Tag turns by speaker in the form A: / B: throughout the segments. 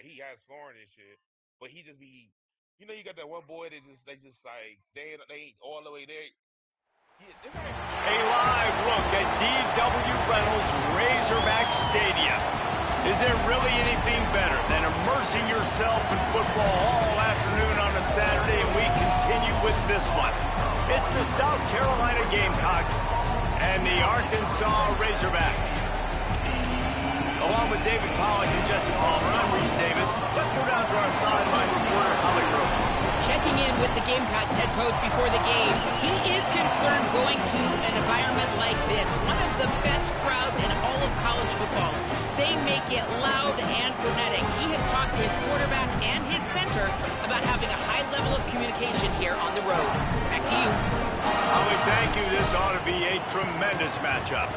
A: he has scoring and shit, but he just be, you got that one boy that they just like they ain't all the way there. Yeah, this ain't.
B: A live look at D.W. Reynolds Razorback Stadium. Is there really anything better than immersing yourself in football all afternoon on a Saturday? And we continue with this one. It's the South Carolina Gamecocks and the Arkansas Razorbacks. Along with David Pollack and Jesse Palmer, I'm Reese Davis. Let's go down to our sideline reporter, Holly Rose.
C: Checking in with the Gamecocks head coach before the game. He is concerned going to an environment like this, one of the best crowds in all of college football. They make it loud and frenetic. He has talked to his quarterback and his center about having a high level of communication here on the road. Back to you.
B: Holly, thank you. This ought to be a tremendous matchup.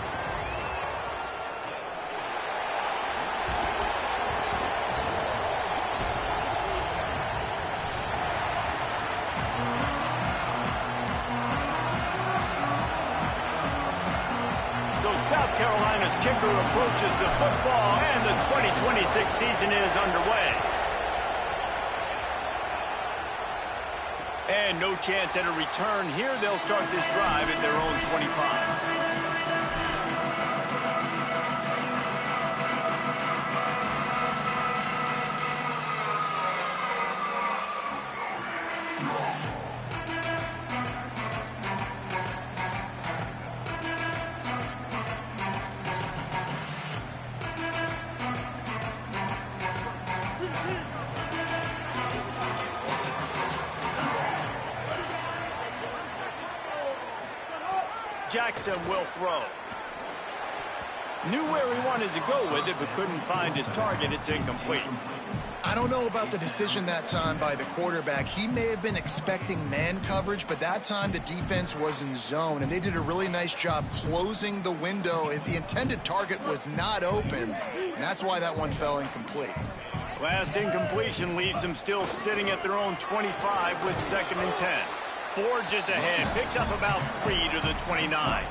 B: South Carolina's kicker approaches the football, and the 2026 season is underway. And no chance at a return here. They'll start this drive at their own 25. Jackson will throw. Knew where he wanted to go with it, but couldn't find his target. It's incomplete.
D: I don't know about the decision that time by the quarterback. He may have been expecting man coverage, but that time the defense was in zone, and they did a really nice job closing the window. The intended target was not open, and that's why that one fell incomplete.
B: Last incompletion leaves them still sitting at their own 25 with 2nd and 10. Forges ahead, picks up about 3 to the 29.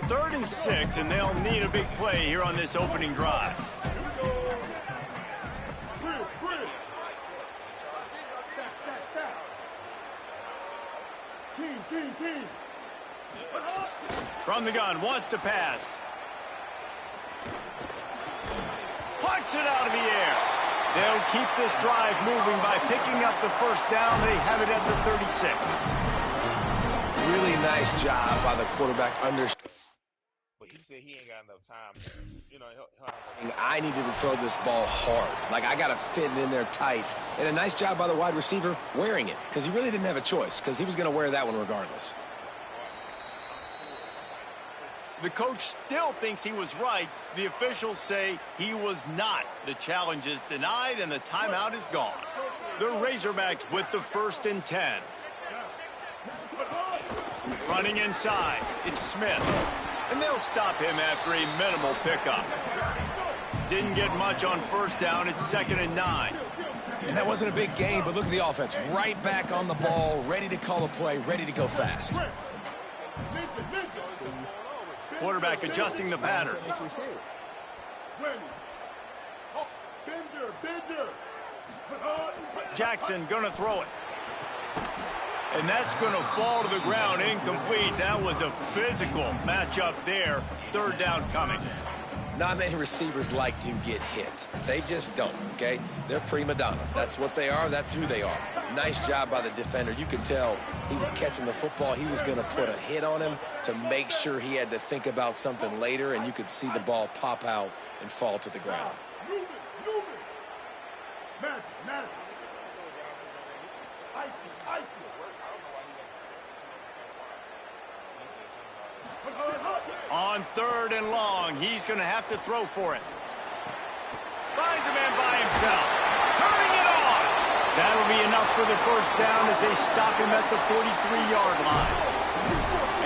B: Third and 6, and they'll need a big play here on this opening drive. From the gun, wants to pass. Punts it out of the air. They'll keep this drive moving by picking up the first down. They have it at the 36.
E: Really nice job by the quarterback.
A: But he said he ain't got enough time.
E: I needed to throw this ball hard. Like, I got to fit it in there tight. And a nice job by the wide receiver wearing it, because he really didn't have a choice, because he was going to wear that one regardless.
B: The coach still thinks he was right. The officials say he was not. The challenge is denied, and the timeout is gone. The Razorbacks with the 1st and 10. Running inside, it's Smith. And they'll stop him after a minimal pickup. Didn't get much on first down. It's 2nd and 9.
E: And that wasn't a big game, but look at the offense. Right back on the ball, ready to call a play, ready to go fast.
B: Quarterback adjusting the pattern. Jackson gonna throw it. And that's going to fall to the ground, incomplete. That was a physical matchup there. 3rd down coming.
E: Not many receivers like to get hit. They just don't, okay? They're prima donnas. That's what they are. That's who they are. Nice job by the defender. You could tell he was catching the football. He was going to put a hit on him to make sure he had to think about something later, and you could see the ball pop out and fall to the ground.
F: Magic. Icy.
B: On 3rd and long, he's going to have to throw for it. Finds a man by himself. Turning it on. That'll be enough for the first down as they stop him at the 43-yard line.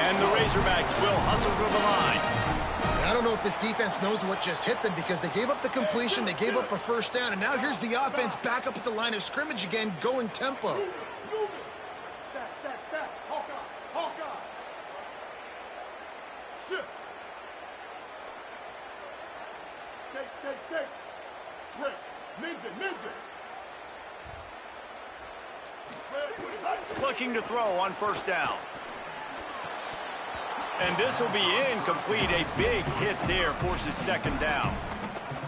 B: And the Razorbacks will hustle to the line.
D: I don't know if this defense knows what just hit them because they gave up the completion, they gave up a first down, and now here's the offense back up at the line of scrimmage again, going tempo.
F: Stack. Hawkeye. Shift. Stay. Break. Ninja.
B: Looking to throw on first down. And this will be incomplete. A big hit there forces second down.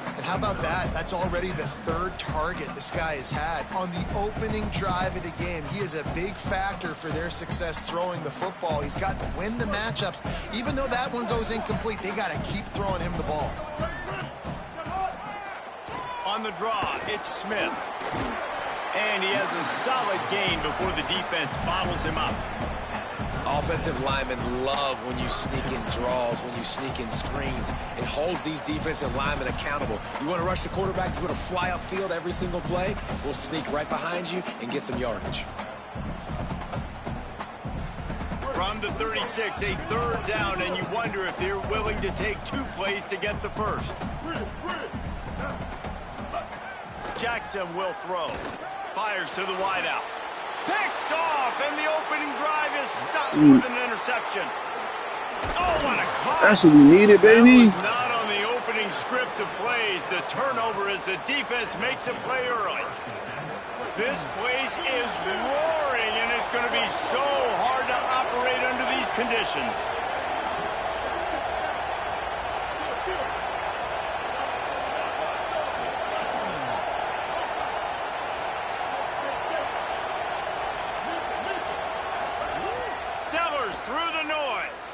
D: And how about that? That's already the third target this guy has had on the opening drive of the game. He is a big factor for their success throwing the football. He's got to win the matchups. Even though that one goes incomplete, they got to keep throwing him the ball.
B: On the draw, it's Smith. And he has a solid gain before the defense bottles him up.
E: Offensive linemen love when you sneak in draws, when you sneak in screens. It holds these defensive linemen accountable. You want to rush the quarterback, you want to fly upfield every single play, we'll sneak right behind you and get some yardage.
B: From the 36, a third down, and you wonder if they're willing to take 2 plays to get the first. Jackson will throw. Fires to the wideout. Picked off, and the opening drive is stopped with an interception. Oh, what a call.
G: That's what we needed, baby.
B: That was not on the opening script of plays. The turnover as the defense makes a play early. This place is roaring, and it's going to be so hard to operate under these conditions. Sellers through the noise.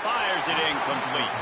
B: Fires it incomplete.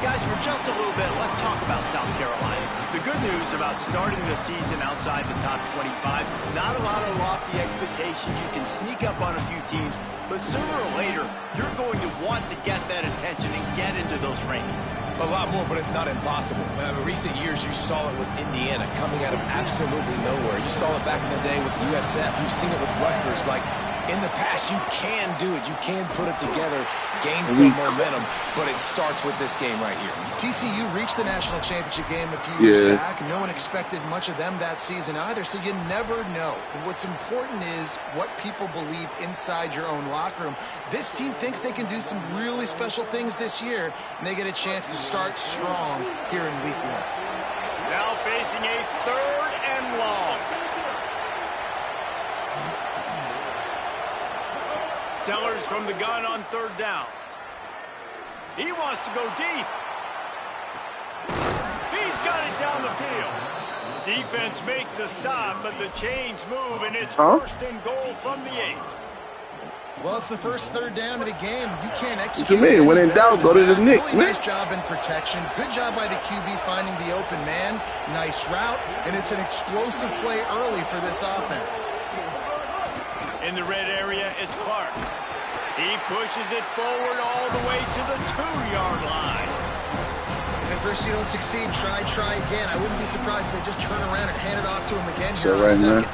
B: Guys, for just a little bit, let's talk about South Carolina. The good news about starting the season outside the top 25, not a lot of lofty expectations. You can sneak up on a few teams, but sooner or later, you're going to want to get that attention and get into those rankings.
E: A lot more, but it's not impossible. In recent years, you saw it with Indiana coming out of absolutely nowhere. You saw it back in the day with USF. You've seen it with Rutgers. Like, in the past, you can do it. You can put it together, gain some momentum, but it starts with this game right here.
D: TCU reached the national championship game a few years back, and no one expected much of them that season either, so you never know. What's important is what people believe inside your own locker room. This team thinks they can do some really special things this year, and they get a chance to start strong here in week 1.
B: Now facing a third and long. Sellers from the gun on third down. He wants to go deep. He's got it down the field. Defense makes a stop, but the chains move, and it's first and goal from the 8.
D: Well, it's the first third down of the game. You can't execute.
G: What you mean? When in doubt, go to the Nick.
D: Really nice job in protection. Good job by the QB finding the open man. Nice route, and it's an explosive play early for this offense.
B: In the red area, it's Clark. He pushes it forward all the way to the 2-yard line.
D: If at first you don't succeed, try again. I wouldn't be surprised if they just turn around and hand it off to him again here on second.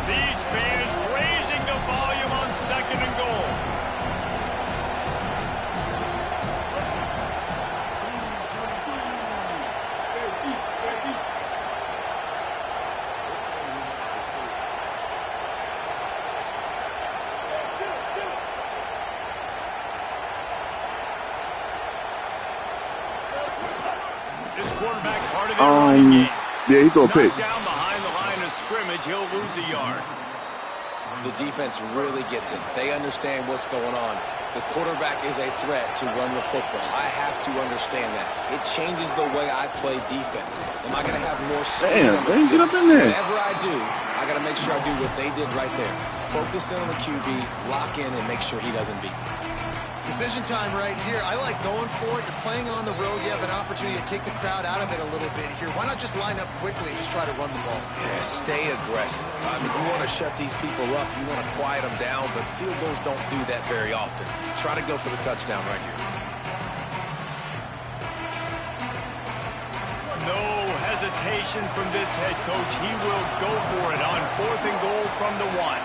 B: These fans raising the volume on second and goal. This quarterback part of their running game.
G: Yeah, he's going to pick.
B: Down behind the line of scrimmage, he'll lose a yard.
E: The defense really gets it. They understand what's going on. The quarterback is a threat to run the football. I have to understand that. It changes the way I play defense. Am I going to have more speed?
G: Damn, man, get up in there.
E: Whatever I do, I got to make sure I do what they did right there. Focus in on the QB, lock in, and make sure he doesn't beat me.
D: Decision time right here. I like going for it. You're playing on the road. You have an opportunity to take the crowd out of it a little bit here. Why not just line up quickly and just try to run the ball?
E: Yeah, stay aggressive. I mean, you want to shut these people up. You want to quiet them down, but field goals don't do that very often. Try to go for the touchdown right here.
B: No hesitation. determination from this head coach. He will go for it on 4th and goal from the 1.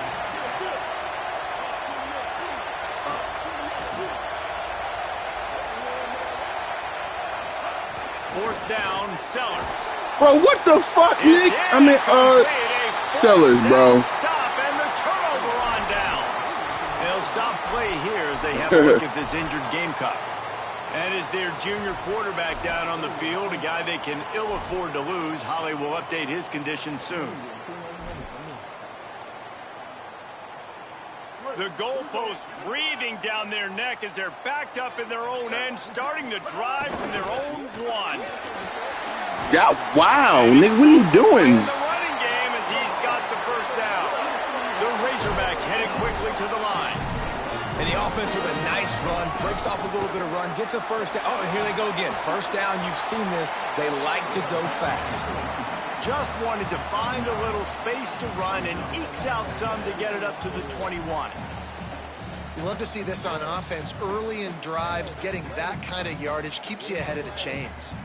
B: Fourth down, Sellers.
G: Bro, what the fuck, Nick? I mean, Sellers, bro.
B: Stop and the turnover on downs. They'll stop play here as they have a look at this injured Gamecock. And is their junior quarterback down on the field, a guy they can ill afford to lose. Holly will update his condition soon. The goalpost breathing down their neck as they're backed up in their own end, starting the drive from their own 1.
G: Yeah, wow, Nick, what are you doing?
B: The running game as he's got the first down. The Razorbacks headed quickly to the line.
E: And the offense with a nice run, breaks off a little bit of run, gets a first down. Oh, and here they go again. First down, you've seen this. They like to go fast.
B: Just wanted to find a little space to run and ekes out some to get it up to the 21.
D: You love to see this on offense. Early in drives, getting that kind of yardage keeps you ahead of the chains.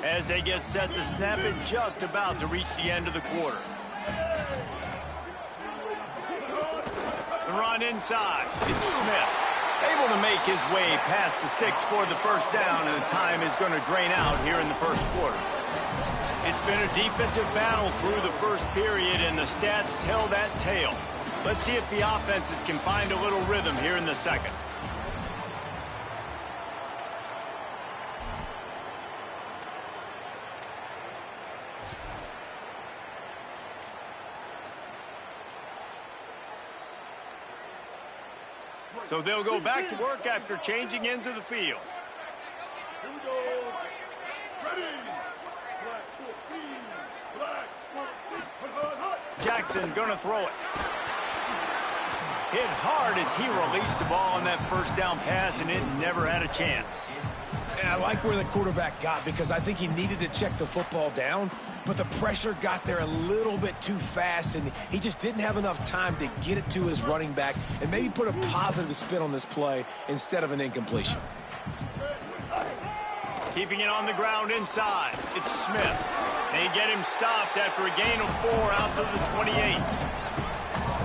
B: As they get set to snap it, just about to reach the end of the quarter. The run inside. It's Smith. Able to make his way past the sticks for the first down, and the time is going to drain out here in the first quarter. It's been a defensive battle through the first period, and the stats tell that tale. Let's see if the offenses can find a little rhythm here in the second. So they'll go back to work after changing into the field.
F: Here we go. Ready. Black 14. Hut.
B: Jackson gonna throw it. Hit hard as he released the ball on that first down pass, and it never had a chance.
E: And I like where the quarterback got, because I think he needed to check the football down, but the pressure got there a little bit too fast, and he just didn't have enough time to get it to his running back and maybe put a positive spin on this play instead of an incompletion.
B: Keeping it on the ground inside. It's Smith. They get him stopped after a gain of 4 out to the 28.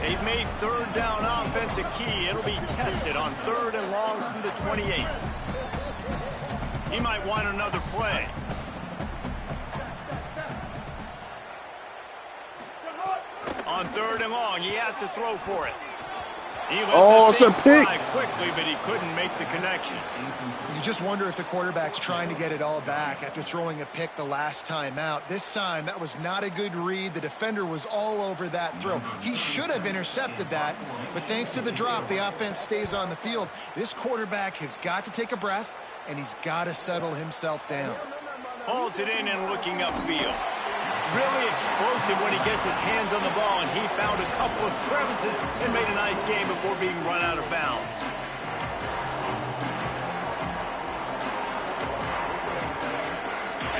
B: They've made third down offense a key. It'll be tested on 3rd and long from the 28. He might want another play. On 3rd and long, he has to throw for it.
G: It's a pick.
B: Quickly, but he couldn't make the connection.
D: You just wonder if the quarterback's trying to get it all back after throwing a pick the last time out. This time, that was not a good read. The defender was all over that throw. He should have intercepted that, but thanks to the drop, the offense stays on the field. This quarterback has got to take a breath, and he's got to settle himself down.
B: Hauls it in and looking upfield. Really explosive when he gets his hands on the ball, and he found a couple of crevices and made a nice game before being run out of bounds.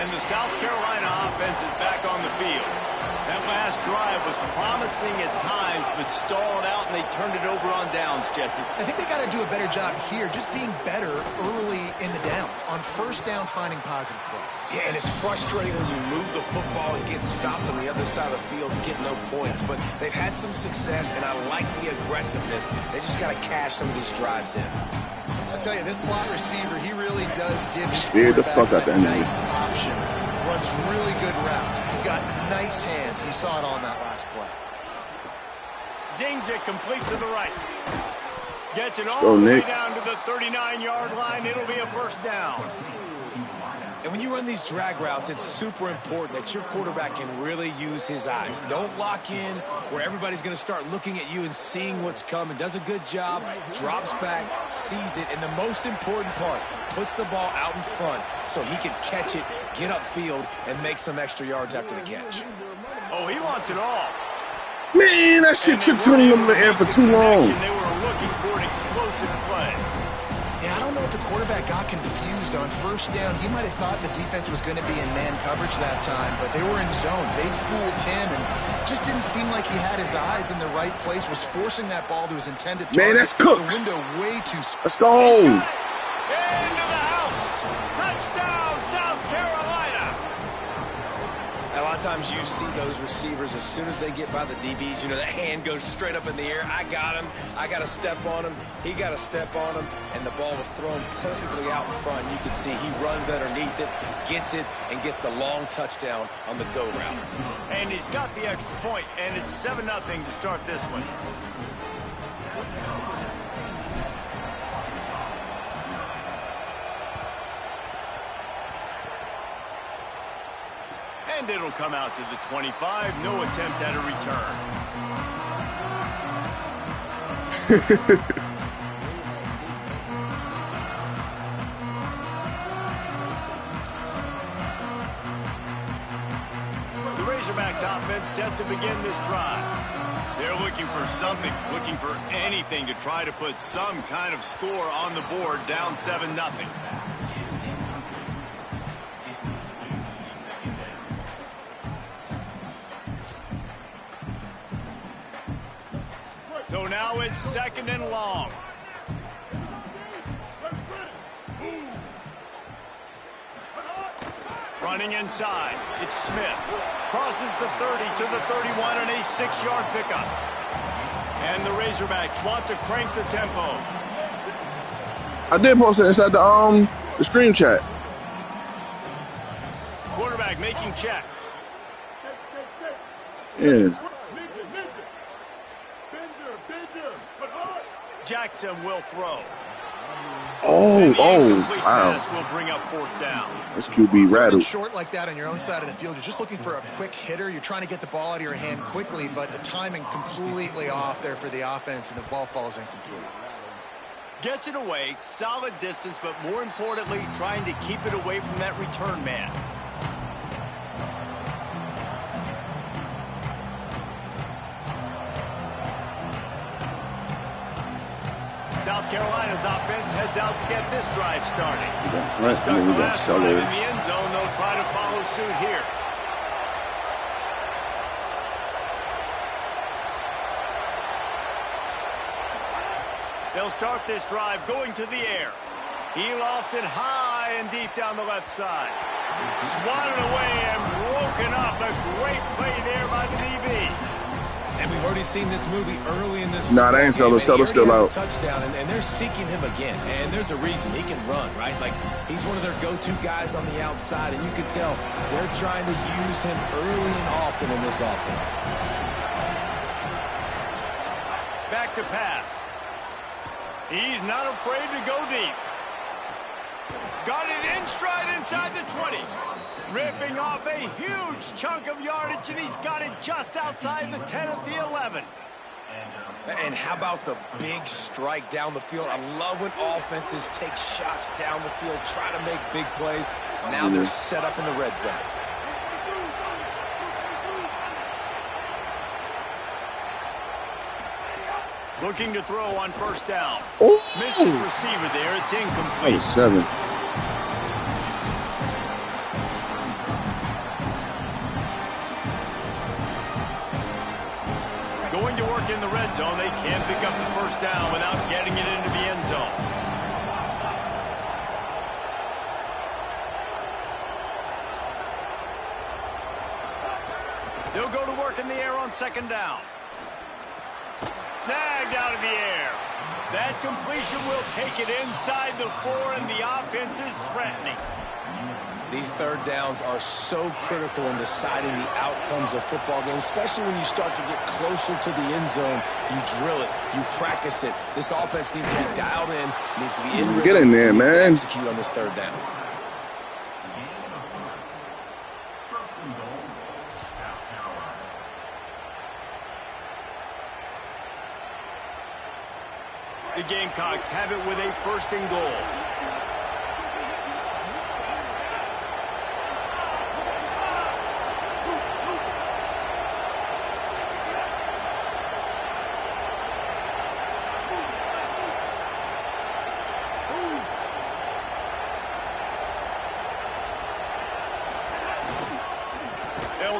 B: And the South Carolina offense is back on the field. That last drive was promising at times, but stalled out, and they turned it over on downs, Jesse.
D: I think they got to do a better job here, just being better early in the downs, on first down finding positive plays.
E: Yeah, and it's frustrating when you move the football and get stopped on the other side of the field and get no points, but they've had some success, and I like the aggressiveness. They just got to cash some of these drives in.
D: I'll tell you, this slot receiver, he really does give his
G: Scared the fuck out
D: quarterback
G: that
D: a
G: nigga.
D: nice option. Runs really good routes. He's got nice hands, and you saw it on that last play.
B: Zings it complete to the right. Gets it
G: Let's
B: all
G: go,
B: the way
G: Nick.
B: down to the 39-yard line. It'll be a first down.
E: And when you run these drag routes, it's super important that your quarterback can really use his eyes. Don't lock in where everybody's going to start looking at you and seeing what's coming. Does a good job, drops back, sees it, and the most important part, puts the ball out in front so he can catch it, get upfield, and make some extra yards after the catch.
B: Oh, he wants it all.
G: Man, that shit took too long in the air for too long.
B: They were looking for an explosive play.
D: Yeah, I don't know if the quarterback got confused confused. On first down, he might have thought the defense was going to be in man coverage that time, but they were in zone. They fooled him and just didn't seem like he had his eyes in the right place, was forcing that ball to his intended target.
G: Man, that's Cooks.
D: The window way too small.
G: Let's go.
B: Into the house. Touchdown, South Carolina.
E: A lot of times you see those receivers, as soon as they get by the DBs, you know, that hand goes straight up in the air. I got him. I got to step on him. He got to step on him. And the ball was thrown perfectly out in front. You can see he runs underneath it, gets it, and gets the long touchdown on the go route.
B: And he's got the extra point, and it's 7-0 to start this one. And it'll come out to the 25. No attempt at a return. The Razorbacks offense set to begin this drive. They're looking for something, looking for anything to try to put some kind of score on the board, down 7-0. So now it's 2nd and long. Running inside, it's Smith. Crosses the 30 to the 31 on a 6-yard pickup. And the Razorbacks want to crank the tempo.
G: I did post it inside the stream chat.
B: Quarterback making checks.
G: Yeah.
B: Jackson will throw.
G: Oh,
B: Incomplete
G: wow.
B: pass will bring up 4th down.
G: This QB rattled.
D: Short like that on your own side of the field, you're just looking for a quick hitter. You're trying to get the ball out of your hand quickly, but the timing completely off there for the offense, and the ball falls incomplete.
B: Gets it away, solid distance, but more importantly, trying to keep it away from that return man. South Carolina's offense heads out to get this drive started.
G: Right,
B: Stuck the
G: we got
B: last drive in
G: Sellers.
B: the end zone. They'll try to follow suit here. They'll start this drive going to the air. He lofts it high and deep down the left side. Swatted away and broken up. A great play there by the DB.
H: And we've already seen this movie early in this.
G: Nah, they ain't Sellers. Sellers still out.
E: Touchdown, and they're seeking him again. And there's a reason. He can run, right? Like, he's one of their go-to guys on the outside, and you can tell they're trying to use him early and often in this offense.
B: Back to pass. He's not afraid to go deep. Got it in stride inside the 20. Ripping off a huge chunk of yardage, and he's got it just outside the 10 at the 11.
E: And how about the big strike down the field? I love when offenses take shots down the field, try to make big plays. Now they're set up in the red zone.
B: Looking to throw on 1st down.
G: Oh,
B: Missed his receiver there. It's
G: that
B: incomplete.
G: was 7.
B: Going to work in the red zone. They can't pick up the 1st down without getting it into the end zone. They'll go to work in the air on 2nd down. Snagged out of the air. That completion will take it inside the 4, and the offense is threatening.
E: These 3rd downs are so critical in deciding the outcomes of football games, especially when you start to get closer to the end zone. You drill it, you practice it. This offense needs to be dialed in, needs to be in rhythm.
G: Get in there,
E: needs to
G: man.
E: execute on this 3rd down.
B: The Gamecocks have it with a 1st and goal.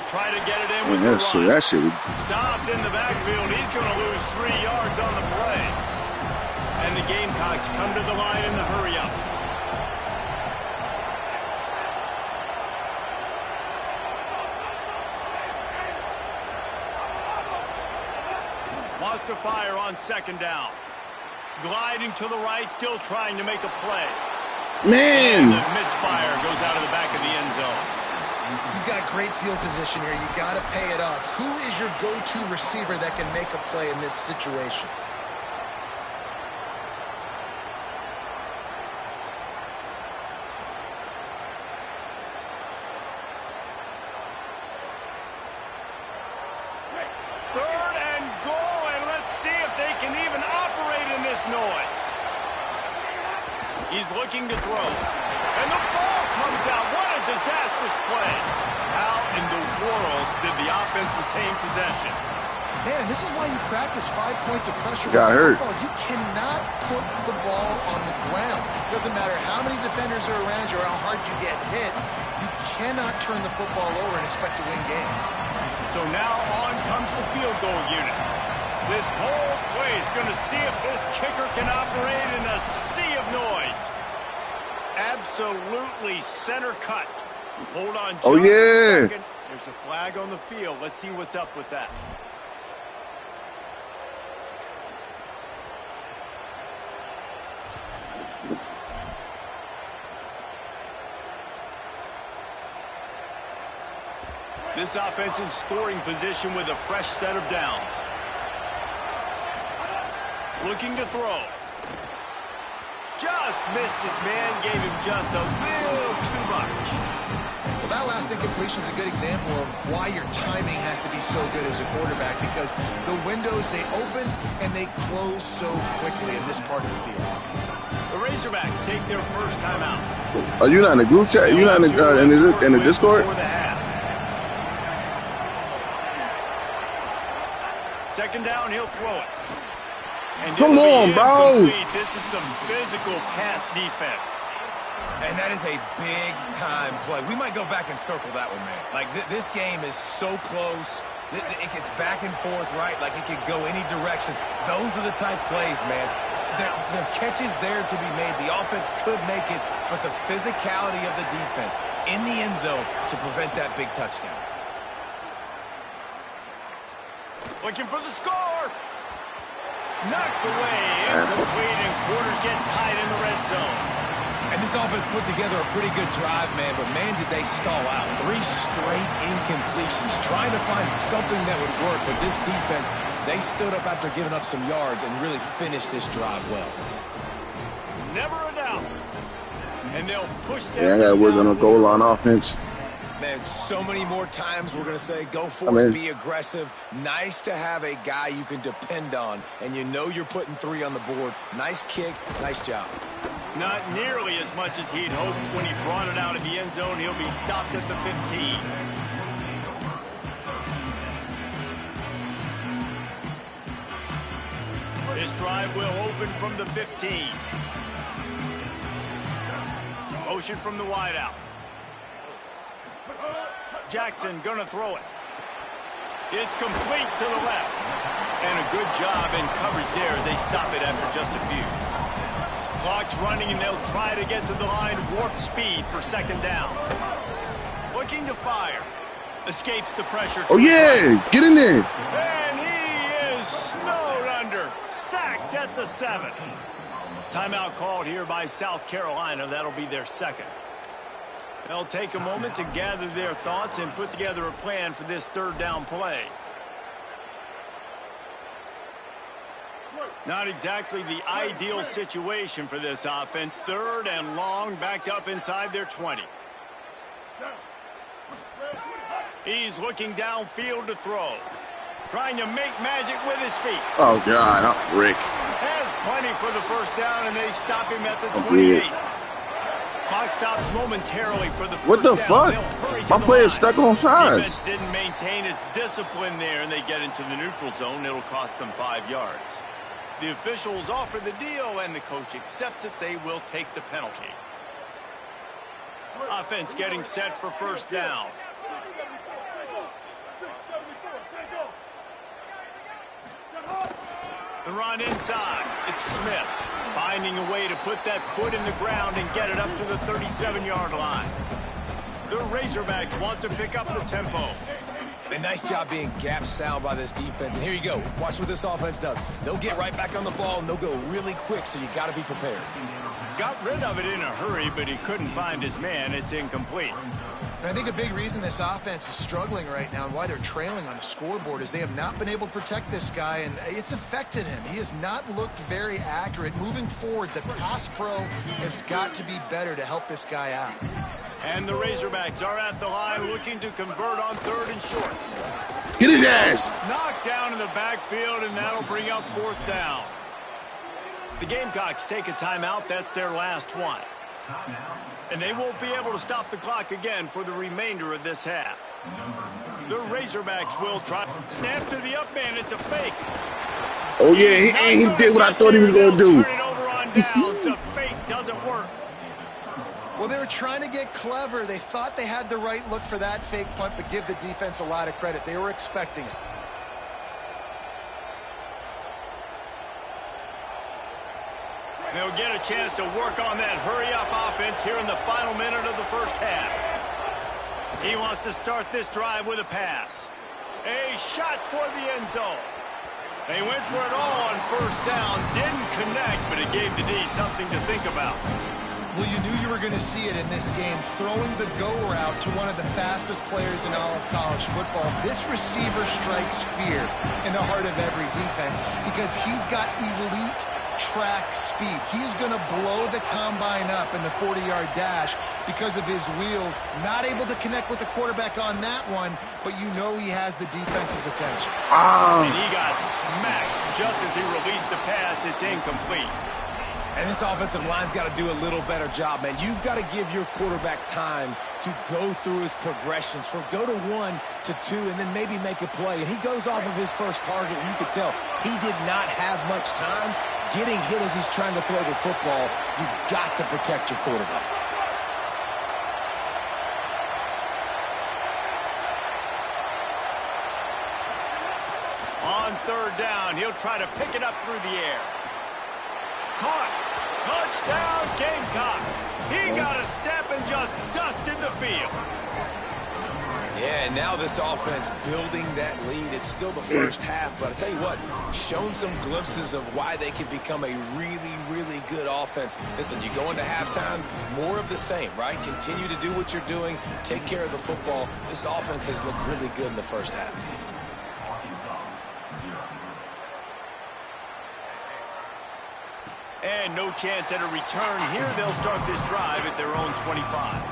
B: try to get it in with
G: Yeah,
B: the
G: so
B: run.
G: that shit was...
B: Stopped in the backfield. He's going to lose 3 yards on the play. And the Gamecocks come to the line in the hurry-up. Wants to fire on second down. Gliding to the right, still trying to make a play.
G: Man!
B: And the misfire goes out of the back of the end zone.
D: You've got great field position here. You got to pay it off. Who is your go-to receiver that can make a play in this situation?
B: Third and goal, and let's see if they can even operate in this noise. He's looking to throw. And the ball comes out. What a disastrous play. How in the world did the offense retain possession?
D: Man, this is why you practice 5 points of pressure.
G: Got
D: with
G: hurt.
D: football. You cannot put the ball on the ground. Doesn't matter how many defenders are around you or how hard you get hit. You cannot turn the football over and expect to win games.
B: So now on comes the field goal unit. This whole play is going to see if this kicker can operate in a sea of noise. Absolutely center cut. Hold on just a second. There's a flag on the field. Let's see what's up with that. This offense in scoring position with a fresh set of downs. Looking to throw. Just missed his man, gave him just a little too much.
D: Well, that last incompletion is a good example of why your timing has to be so good as a quarterback, because the windows, they open and they close so quickly in this part of the field.
B: The Razorbacks take their first time out.
G: Are you not in the group chat? You not in the Discord?
B: Before the half. Second down, he'll throw it. And
G: Come on, bro.
B: This is some physical pass defense.
H: And that is a big-time play. We might go back and circle that one, man. Like, this game is so close. It gets back and forth, right? Like, it could go any direction. Those are the type plays, man. The catch is there to be made. The offense could make it, but the physicality of the defense in the end zone to prevent that big touchdown.
B: Looking for the score. Knocked away. Incomplete, and quarters get tight in the red zone.
H: And this offense put together a pretty good drive, man, but man, did they stall out. 3 straight incompletions, trying to find something that would work, but this defense, they stood up after giving up some yards and really finished this drive well.
B: Never a doubt. And they'll push that.
G: Yeah, I got to work on a goal line offense.
H: Man, so many more times we're going to say, go for it, be aggressive. Nice to have a guy you can depend on, and you know you're putting 3 on the board. Nice kick, nice job.
B: Not nearly as much as he'd hoped when he brought it out of the end zone. He'll be stopped at the 15. This drive will open from the 15. Motion from the wideout. Jackson gonna throw it. It's complete to the left. And a good job in coverage there as they stop it after just a few. Clock's running and they'll try to get to the line. Warp speed for second down. Looking to fire. Escapes the pressure.
G: Oh, yeah.
B: Right.
G: Get in there.
B: And he is snowed under. Sacked at the 7. Timeout called here by South Carolina. That'll be their second. They'll take a moment to gather their thoughts and put together a plan for this third down play. Not exactly the ideal situation for this offense. Third and long, backed up inside their 20. He's looking downfield to throw. Trying to make magic with his feet.
G: Oh, God, I'm Rick.
B: Has plenty for the first down, and they stop him at the 28. Clock stops momentarily for the first
G: What the
B: down.
G: fuck? My player is stuck on sides.
B: Defense didn't maintain its discipline there, and they get into the neutral zone. It'll cost them 5 yards. The officials offer the deal, and the coach accepts it. They will take the penalty. Offense getting set for first down. The run inside. It's Smith finding a way to put that foot in the ground and get it up to the 37-yard line. The Razorbacks want to pick up the tempo.
H: A nice job being gap sound by this defense. And here you go. Watch what this offense does. They'll get right back on the ball, and they'll go really quick, so you got to be prepared.
B: Got rid of it in a hurry, but he couldn't find his man. It's incomplete.
D: And I think a big reason this offense is struggling right now and why they're trailing on the scoreboard is they have not been able to protect this guy, and it's affected him. He has not looked very accurate. Moving forward, the pass pro has got to be better to help this guy out.
B: And the Razorbacks are at the line looking to convert on 3rd and short.
G: Get his ass.
B: Knocked down in the backfield, and that'll bring up 4th down. The Gamecocks take a timeout. That's their last one. And they won't be able to stop the clock again for the remainder of this half. The Razorbacks will try. Snap to the up man. It's a fake.
G: Oh, yeah, he did what I thought he was going to do.
B: Turn it over on downs. The fake doesn't work.
D: Well, they were trying to get clever. They thought they had the right look for that fake punt, but give the defense a lot of credit. They were expecting it.
B: They'll get a chance to work on that hurry-up offense here in the final minute of the first half. He wants to start this drive with a pass. A shot toward the end zone. They went for it all on 1st down. Didn't connect, but it gave the D something to think about.
D: Well, you knew you were going to see it in this game, throwing the go route to one of the fastest players in all of college football. This receiver strikes fear in the heart of every defense because he's got elite track speed. He is going to blow the combine up in the 40-yard dash because of his wheels. Not able to connect with the quarterback on that one, but you know he has the defense's attention.
B: And he got smacked just as he released the pass. It's incomplete.
H: And this offensive line's got to do a little better job, man. You've got to give your quarterback time to go through his progressions. For go to 1 to 2 and then maybe make a play. And he goes off of his first target, and you could tell he did not have much time getting hit as he's trying to throw the football. You've got to protect your quarterback.
B: On 3rd down, he'll try to pick it up through the air. Caught. Touchdown, Gamecocks. He got a step and just dusted the field.
H: Yeah, and now this offense building that lead. It's still the first half, but I tell you what, shown some glimpses of why they can become a really, really good offense. Listen, you go into halftime, more of the same, right? Continue to do what you're doing, take care of the football. This offense has looked really good in the first half.
B: And no chance at a return here. They'll start this drive at their own 25.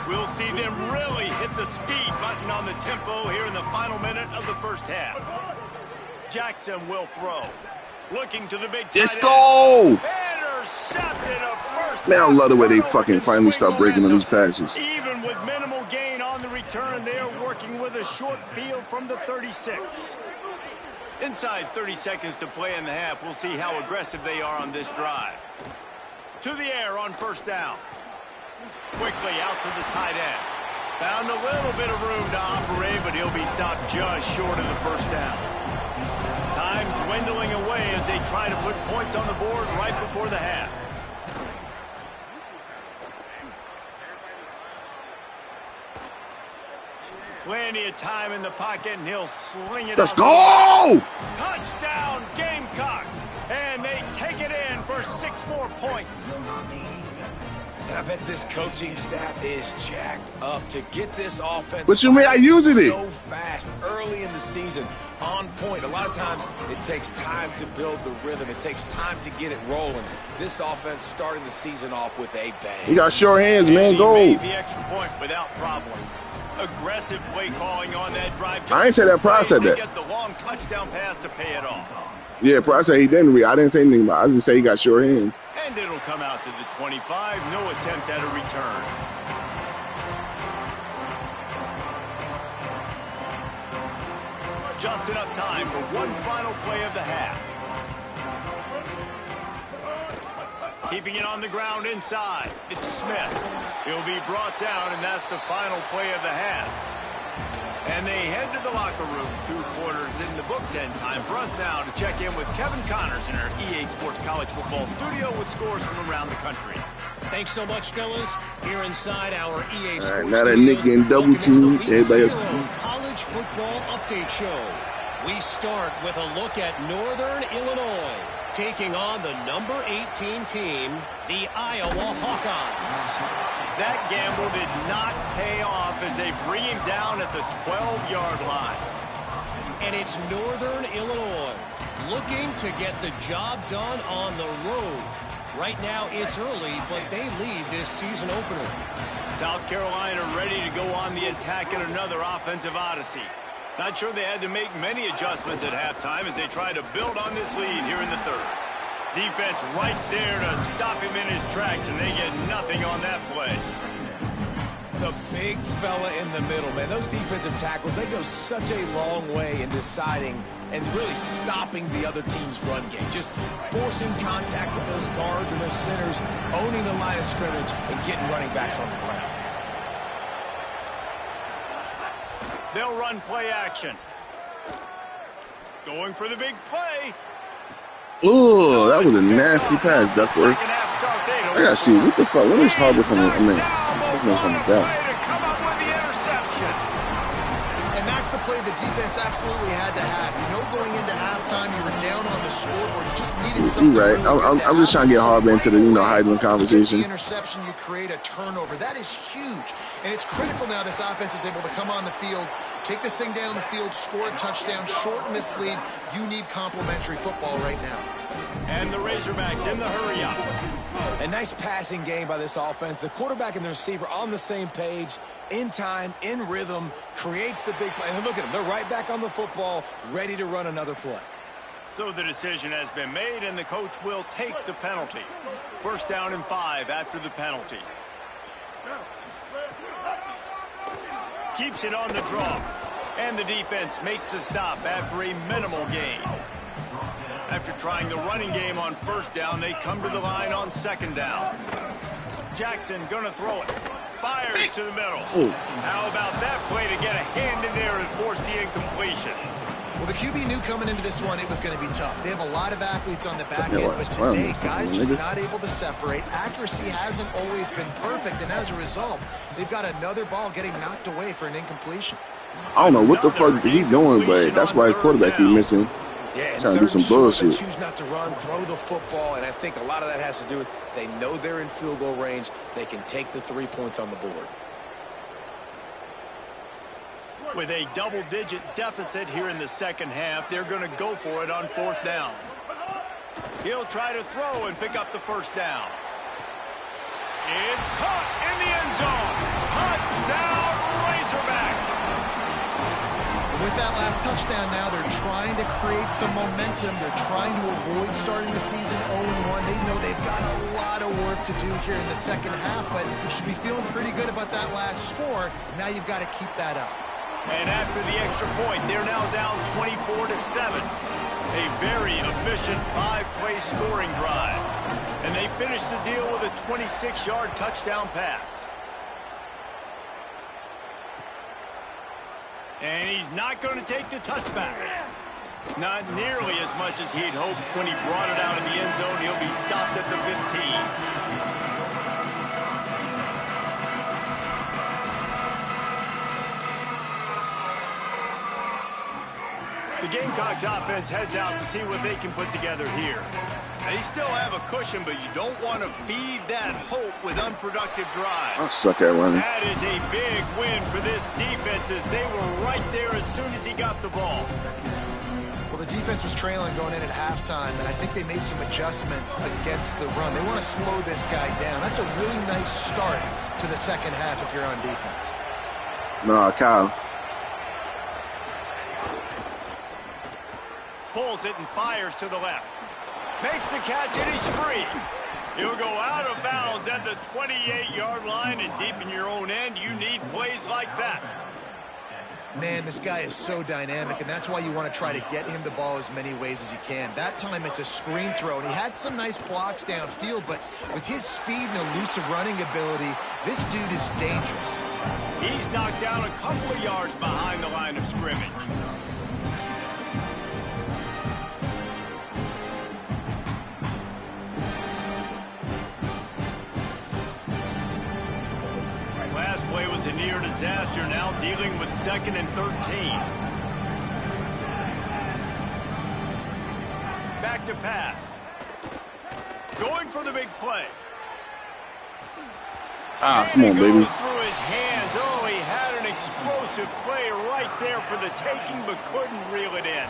B: We'll see them really hit the speed button on the tempo here in the final minute of the first half. Jackson will throw. Looking to the big tight end.
G: Let's go!
B: Intercepted a first.
G: Man, I love the way they fucking finally start breaking on these passes.
B: Even with minimal gain on the return, they are working with a short field from the 36. Inside 30 seconds to play in the half. We'll see how aggressive they are on this drive. To the air on 1st down. Quickly out to the tight end. Found a little bit of room to operate, but he'll be stopped just short of the 1st down. Time dwindling away as they try to put points on the board right before the half. Plenty of time in the pocket, and he'll sling it.
G: Let's go!
B: Touchdown, Gamecocks! And they take it in for 6 more points.
H: And I bet this coaching staff is jacked up to get this offense.
G: What you mean I using it?
H: So fast, early in the season, on point. A lot of times it takes time to build the rhythm. It takes time to get it rolling. This offense starting the season off with a bang.
G: He got sure hands, man.
B: He
G: Go.
B: made the extra point without problem. Aggressive play calling on that drive.
G: I ain't say that. Price said that.
B: Get the long touchdown pass to pay it off.
G: Yeah, Price said he didn't read. I didn't say anything about it. I just say he got sure hands.
B: And it'll come out to the 25. No attempt at a return. Just enough time for one final play of the half. Keeping it on the ground inside. It's Smith. He'll be brought down, and that's the final play of the half. And they head to the locker room. 2 quarters in the books, and time for us now to check in with Kevin Connors in our EA Sports College Football studio with scores from around the country.
I: Thanks so much, fellas. Here inside our EA Sports
G: All right, now that Nick getting double teamed, everybody else.
I: College Football Update Show. We start with a look at Northern Illinois, taking on the number 18 team, the Iowa Hawkeyes.
B: That gamble did not pay off as they bring him down at the 12-yard line.
I: And it's Northern Illinois looking to get the job done on the road. Right now it's early, but they lead this season opener.
B: South Carolina ready to go on the attack in another offensive odyssey. Not sure they had to make many adjustments at halftime as they try to build on this lead here in the third. Defense right there to stop him in his tracks, and they get nothing on that play.
H: The big fella in the middle, man. Those defensive tackles, they go such a long way in deciding and really stopping the other team's run game. Just forcing contact with those guards and those centers, owning the line of scrimmage, and getting running backs on the ground.
B: They'll run play action. Going for the big play.
G: Oh, that was a nasty pass, Duckworth. I gotta see, what the fuck? When is Harbor coming? I mean, what's going on with that?
D: And that's the play the defense absolutely had to have. You know, going into halftime, you were down on the scoreboard. You just needed something.
G: You're right. I'm just trying to get Harbor into the, Heidman conversation.
D: The interception, you create a turnover. That is huge. And it's critical now this offense is able to come on the field, take this thing down the field, score a touchdown, shorten this lead. You need complementary football right now.
B: And the Razorbacks in the hurry-up.
H: A nice passing game by this offense. The quarterback and the receiver on the same page, in time, in rhythm, creates the big play. And look at them. They're right back on the football, ready to run another play.
B: So the decision has been made, and the coach will take the penalty. 1st down and 5 after the penalty. Keeps it on the draw. And the defense makes the stop after a minimal gain. After trying the running game on 1st down, they come to the line on 2nd down. Jackson gonna throw it. Fires to the middle. How about that play to get a hand in there and force the incompletion?
D: Well, the QB knew coming into this one it was going to be tough. They have a lot of athletes on the back end, but today, guys just not able to separate. Accuracy hasn't always been perfect, and as a result, they've got another ball getting knocked away for an incompletion.
G: I don't know what the fuck he's doing, but that's why his quarterback keep missing.
H: Yeah,
G: trying to do some bullshit.
H: They choose not to run, throw the football, and I think a lot of that has to do with they know they're in field goal range. They can take the 3 points on the board.
B: With a double-digit deficit here in the 2nd half, they're going to go for it on 4th down. He'll try to throw and pick up the 1st down. It's caught in the end zone. Touchdown, Razorbacks.
D: With that last touchdown now, they're trying to create some momentum. They're trying to avoid starting the season 0-1. They know they've got a lot of work to do here in the 2nd half, but you should be feeling pretty good about that last score. Now you've got to keep that up.
B: And after the extra point, they're now down 24-7. A very efficient 5-play scoring drive. And they finish the deal with a 26-yard touchdown pass. And he's not going to take the touchback. Not nearly as much as he'd hoped when he brought it out of the end zone. He'll be stopped at the 15. The Gamecocks offense heads out to see what they can put together here. They still have a cushion, but you don't want to feed that hope with unproductive drives.
G: I suck at running.
B: That is a big win for this defense as they were right there as soon as he got the ball.
D: Well, the defense was trailing going in at halftime, and I think they made some adjustments against the run. They want to slow this guy down. That's a really nice start to the 2nd half if you're on defense.
G: No, Kyle.
B: Pulls it and fires to the left. Makes the catch and he's free. He'll go out of bounds at the 28-yard line, and deep in your own end, you need plays like that.
D: Man, this guy is so dynamic, and that's why you want to try to get him the ball as many ways as you can. That time it's a screen throw, and he had some nice blocks downfield, but with his speed and elusive running ability, This dude is dangerous.
B: He's knocked down a couple of yards behind the line of scrimmage. Last play was a near disaster, now dealing with 2nd and 13. Back to pass. Going for the big play.
G: Come on, baby.
B: Through his hands. Oh, he had an explosive play right there for the taking, but couldn't reel it in.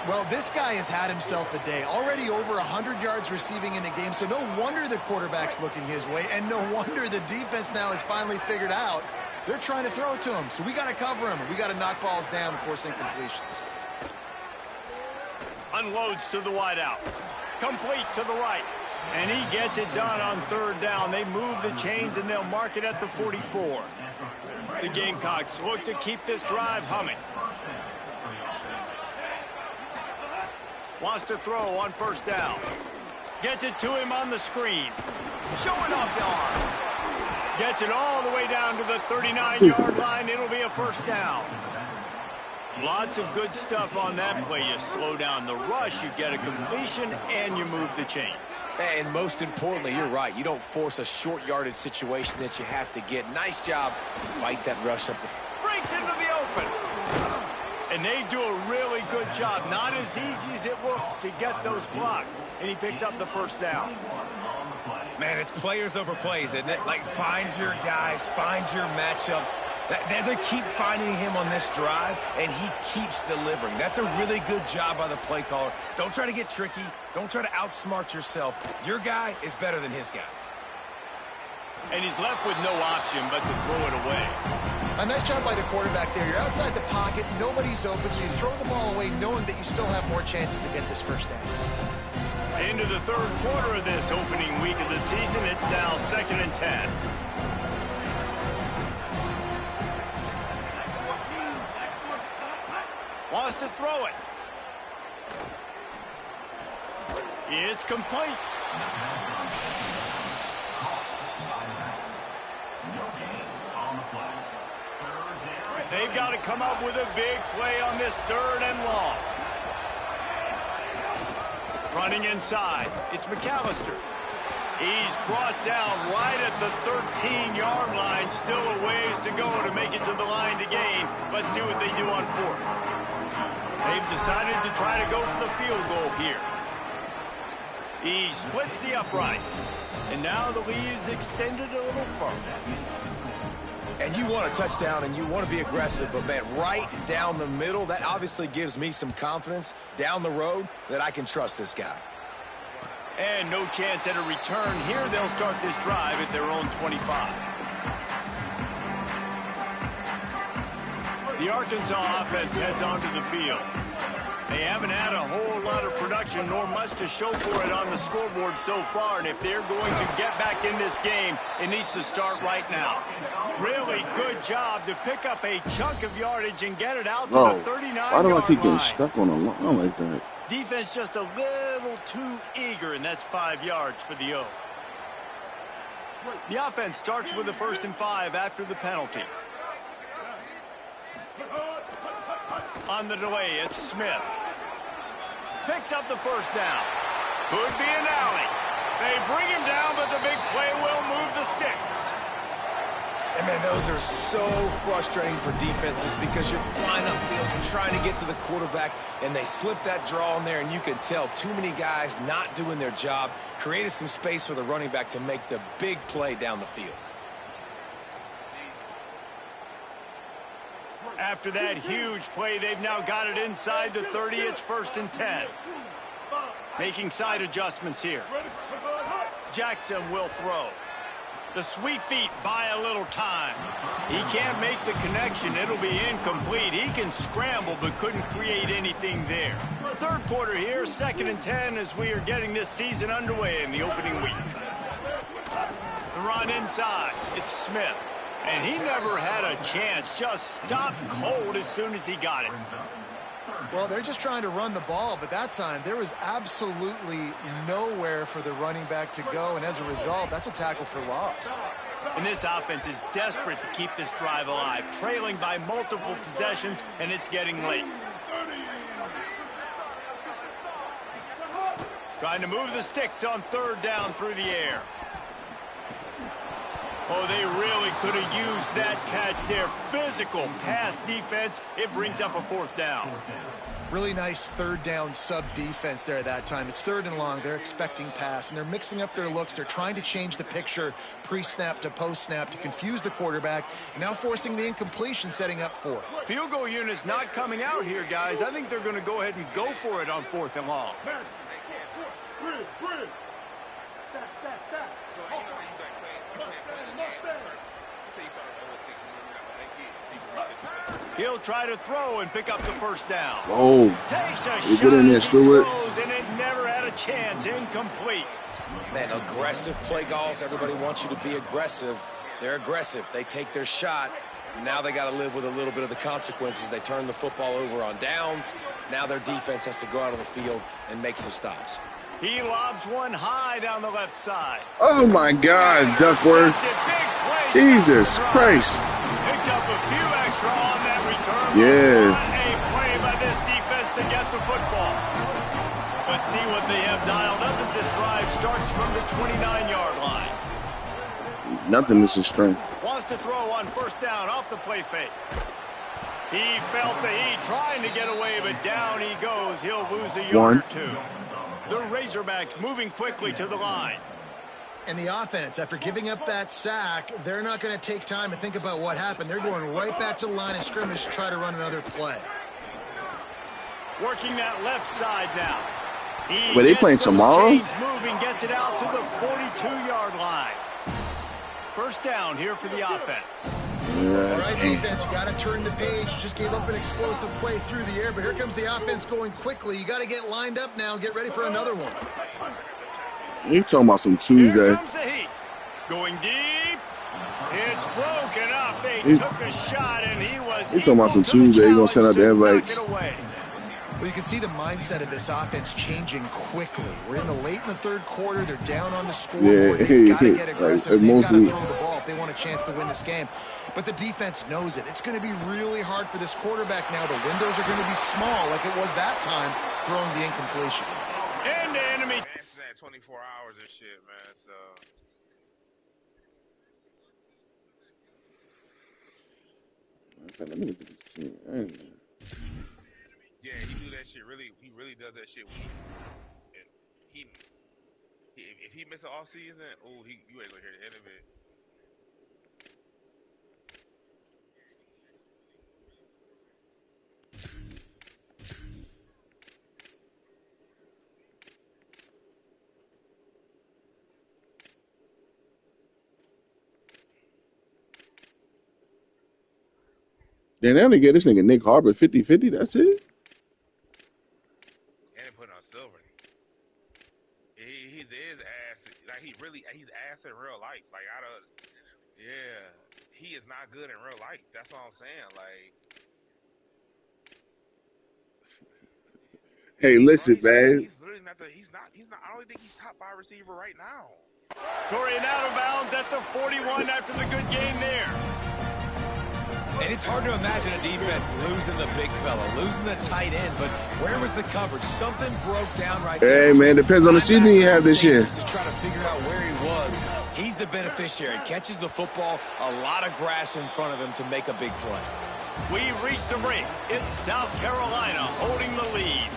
D: Well, this guy has had himself a day. Already over 100 yards receiving in the game, so no wonder the quarterback's looking his way, and no wonder the defense now has finally figured out they're trying to throw it to him. So we got to cover him, and we got to knock balls down and force incompletions.
B: Unloads to the wideout. Complete to the right. And he gets it done on 3rd down. They move the chains, and they'll mark it at the 44. The Gamecocks look to keep this drive humming. Wants to throw on 1st down. Gets it to him on the screen. Showing off the arms. Gets it all the way down to the 39-yard line. It'll be a 1st down. Lots of good stuff on that play. You slow down the rush, you get a completion, and you move the chains.
E: And most importantly, you're right. You don't force a short yardage situation that you have to get. Nice job. Fight that rush up the field.
B: Breaks into the open. And they do a really good job. Not as easy as it looks to get those blocks. And he picks up the 1st down.
H: Man, it's players over plays, isn't it? Like, find your guys, find your matchups. They keep finding him on this drive, and he keeps delivering. That's a really good job by the play caller. Don't try to get tricky. Don't try to outsmart yourself. Your guy is better than his guys.
B: And he's left with no option but to throw it away.
D: A nice job by the quarterback there. You're outside the pocket, nobody's open, so you throw the ball away knowing that you still have more chances to get this 1st down.
B: Into the 3rd quarter of this opening week of the season, it's now 2nd and 10. Wants to throw it. It's complete. They've got to come up with a big play on this 3rd and long. Running inside, it's McAllister. He's brought down right at the 13-yard line. Still a ways to go to make it to the line to gain. Let's see what they do on 4th. They've decided to try to go for the field goal here. He splits the uprights. And now the lead is extended a little further.
E: And you want a touchdown, and you want to be aggressive, but, man, right down the middle, that obviously gives me some confidence down the road that I can trust this guy.
B: And no chance at a return here. They'll start this drive at their own 25. The Arkansas offense heads onto the field. They haven't had a whole lot of production, nor much to show for it on the scoreboard so far. And if they're going to get back in this game, it needs to start right now. Really good job to pick up a chunk of yardage and get it out to the 39-yard line.
G: Why do I keep getting stuck on a line like that?
B: Defense just a little too eager, and that's 5 yards for the O. The offense starts with a 1st and 5 after the penalty. On the delay, it's Smith. Picks up the 1st down. Could be an alley. They bring him down, but the big play will move the sticks.
E: And, man, those are so frustrating for defenses because you're flying upfield, you're trying to get to the quarterback, and they slip that draw in there, and you can tell too many guys not doing their job, created some space for the running back to make the big play down the field.
B: After that huge play, they've now got it inside the 30. It's 1st and 10. Making side adjustments here. Jackson will throw. The sweet feet buy a little time. He can't make the connection. It'll be incomplete. He can scramble, but couldn't create anything there. 3rd quarter here, 2nd and 10 as we are getting this season underway in the opening week. The run inside. It's Smith. And he never had a chance. Just stopped cold as soon as he got it.
D: Well, they're just trying to run the ball, but that time there was absolutely nowhere for the running back to go, and as a result, that's a tackle for loss.
B: And this offense is desperate to keep this drive alive, trailing by multiple possessions, and it's getting late. Trying to move the sticks on third down through the air. Oh, they really could have used that catch there. Physical pass defense. It brings up a fourth down.
D: Really nice third down sub defense there that time. It's third and long. They're expecting pass, and they're mixing up their looks. They're trying to change the picture pre-snap to post-snap to confuse the quarterback, and now forcing the incompletion, setting up for it.
B: Field goal unit's not coming out here, guys. I think they're going to go ahead and go for it on fourth and long. He'll try to throw and pick up the first down.
G: Oh,
B: Takes a
G: get in there, Stewart.
B: And it never had a chance. Incomplete.
E: Man, aggressive play calls. Everybody wants you to be aggressive. They're aggressive. They take their shot. Now they got to live with a little bit of the consequences. They turn the football over on downs. Now their defense has to go out on the field and make some stops.
B: He lobs one high down the left side.
G: Oh, my God, Duckworth. Jesus Christ.
B: Picked up a few extra on that return.
G: Yeah.
B: What a play by this defense to get the football. But see what they have dialed up as this drive starts from the 29-yard line.
G: Nothing is his strength.
B: Wants to throw on first down off the play fake. He felt the heat trying to get away, but down he goes. He'll lose a yard or two. The Razorbacks moving quickly to the line.
D: And the offense, after giving up that sack, they're not going to take time to think about what happened. They're going right back to the line of scrimmage to try to run another play.
B: Working that left side now.
G: Were they playing tomorrow?
B: Moving, gets it out to the 42-yard line. First down here for the offense.
D: All right, defense, you got to turn the page. Just gave up an explosive play through the air, but here comes the offense going quickly. You got to get lined up now and get ready for another one.
G: You talking about some Tuesday?
B: Here comes the heat. Going deep. It's broken up. They took a shot, and he was.
G: You talking about some Tuesday? You gonna send out the invites?
D: Well, you can see the mindset of this offense changing quickly. We're late in the third quarter. They're down on the scoreboard. They've got to get aggressive. They've got to throw the ball if they want a chance to win this game. But the defense knows it. It's going to be really hard for this quarterback now. The windows are going to be small like it was that time throwing the incompletion.
B: And the enemy.
A: 24 hours and shit, man, so. Yeah, he do that shit really, he really does that shit. If he miss an off season, oh, you ain't gonna hear the end of it.
G: Then they only get this nigga Nick Harbor 50-50. That's it.
A: And put on Silver. He's ass. Like he's ass in real life. Like he is not good in real life. That's what I'm saying. Like.
G: Hey, listen, man.
A: He's literally not. He's not. I don't think he's top 5 receiver right now.
B: Torian out of bounds at the 41 after the good game there.
H: And it's hard to imagine a defense losing the big fella, losing the tight end, but where was the coverage? Something broke down right there.
G: Hey, man, depends on the season you have this year.
H: To try to figure out where he was. He's the beneficiary. Catches the football, a lot of grass in front of him to make a big play.
B: We've reached the break. It's South Carolina holding the lead.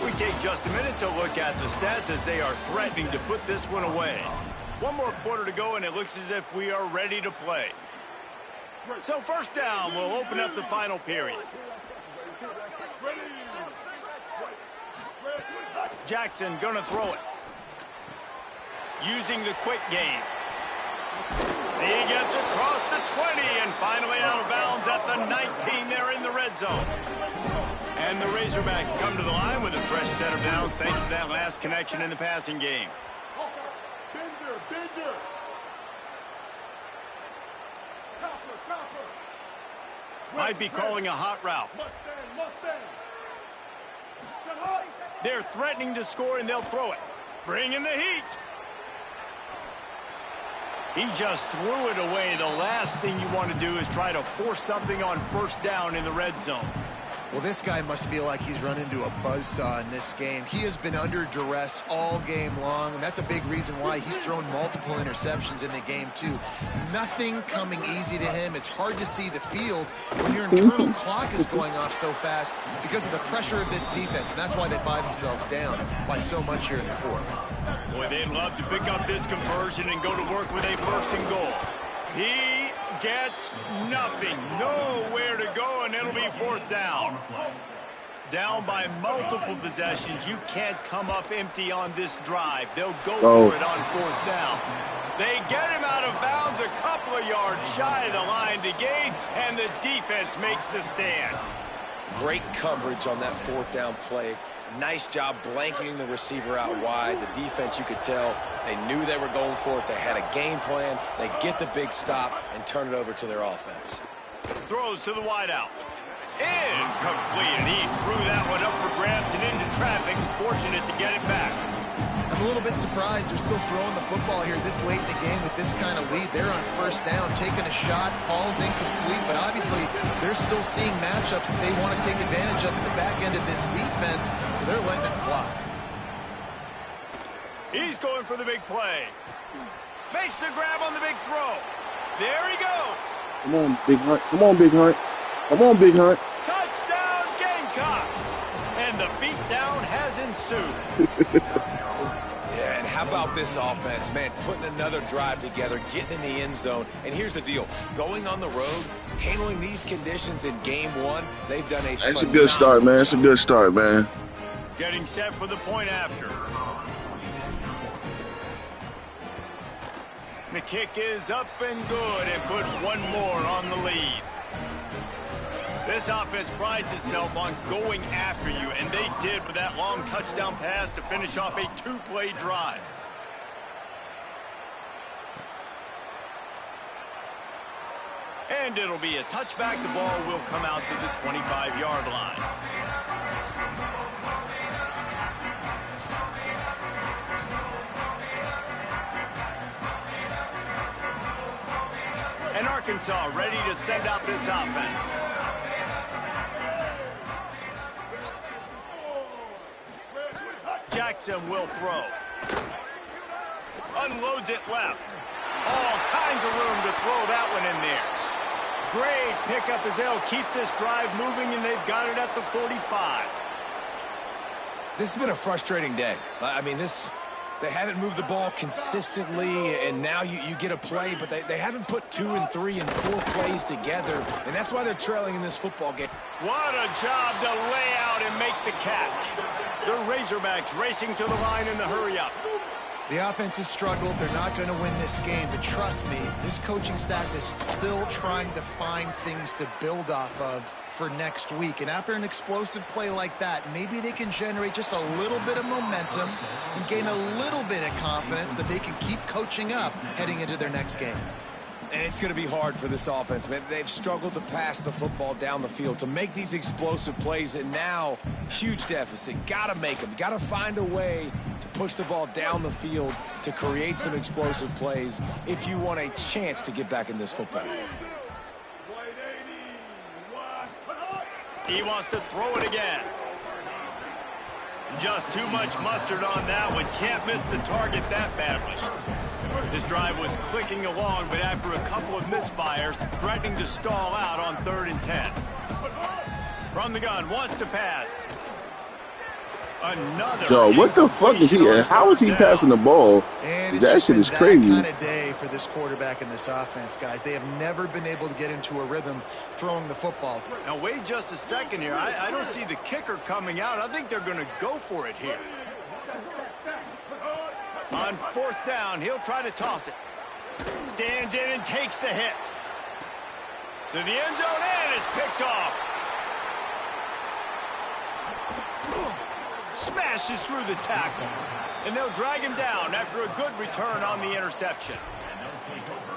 B: We take just a minute to look at the stats as they are threatening to put this one away. One more quarter to go, and it looks as if we are ready to play. So first down, we'll open up the final period. Jackson gonna throw it. Using the quick game. He gets across the 20 and finally out of bounds at the 19 there in the red zone. And the Razorbacks come to the line with a fresh set of downs thanks to that last connection in the passing game.
F: Bender.
B: Might be calling a hot route.
F: Mustang.
B: They're threatening to score, and they'll throw it. Bring in the heat. He just threw it away. The last thing you want to do is try to force something on first down in the red zone.
D: Well, this guy must feel like he's run into a buzzsaw in this game. He has been under duress all game long, and that's a big reason why he's thrown multiple interceptions in the game, too. Nothing coming easy to him. It's hard to see the field when your internal clock is going off so fast because of the pressure of this defense, and that's why they find themselves down by so much here in the fourth.
B: Boy, they'd love to pick up this conversion and go to work with a first and goal. He gets nothing, nowhere to go, and it'll be fourth down. Down by multiple possessions. You can't come up empty on this drive. They'll go for it on fourth down. They get him out of bounds a couple of yards shy of the line to gain, and the defense makes the stand.
E: Great coverage on that fourth down play. Nice job blanketing the receiver out wide. The defense, you could tell, they knew they were going for it. They had a game plan. They get the big stop and turn it over to their offense.
B: Throws to the wideout. Incomplete, and he threw that one up for grabs and into traffic. Fortunate to get it back.
D: I'm a little bit surprised they're still throwing the football here this late in the game with this kind of lead. They're on first down, taking a shot, falls incomplete, but obviously they're still seeing matchups that they want to take advantage of in the back end of this defense, so they're letting it fly.
B: He's going for the big play. Makes the grab on the big throw. There he goes.
G: Come on, Big Hunt. Come on, Big Hunt. Come on, Big Hunt.
B: Touchdown, Gamecocks. And the beatdown has ensued.
E: Yeah, and how about this offense, man, putting another drive together, getting in the end zone. And here's the deal. Going on the road, handling these conditions in game one, they've done a
G: That's a good start, man. It's a good start, man.
B: Getting set for the point after. The kick is up and good and put one more on the lead. This offense prides itself on going after you, and they did with that long touchdown pass to finish off a two-play drive. And it'll be a touchback. The ball will come out to the 25-yard line. And Arkansas ready to send out this offense. Jackson will throw. Unloads it left. All kinds of room to throw that one in there. Great pickup as they'll keep this drive moving, and they've got it at the 45.
E: This has been a frustrating day. I mean, they haven't moved the ball consistently, and now you get a play, but they haven't put 2 and 3 and 4 plays together, and that's why they're trailing in this football game.
B: What a job to lay out and make the catch. The Razorbacks racing to the line in the hurry-up.
D: The offense has struggled. They're not going to win this game, but trust me, this coaching staff is still trying to find things to build off of for next week. And after an explosive play like that, maybe they can generate just a little bit of momentum and gain a little bit of confidence that they can keep coaching up heading into their next game.
E: And it's going to be hard for this offense, man. They've struggled to pass the football down the field, to make these explosive plays, and now, huge deficit. Got to make them. Got to find a way to push the ball down the field to create some explosive plays if you want a chance to get back in this football game.
B: He wants to throw it again. Just too much mustard on that one. Can't miss the target that badly. This drive was clicking along, but after a couple of misfires, threatening to stall out on 3rd and 10. From the gun, wants to pass. Another.
G: So what the fuck is he? How is he passing the ball? That shit is crazy.
D: Kind of day for this quarterback and this offense, guys. They have never been able to get into a rhythm throwing the football.
B: Now wait just a second here. I don't see the kicker coming out. I think they're going to go for it here. On 4th down, he'll try to toss it. Stands in and takes the hit. To the end zone, and is picked off. Smashes through the tackle. And they'll drag him down after a good return on the interception.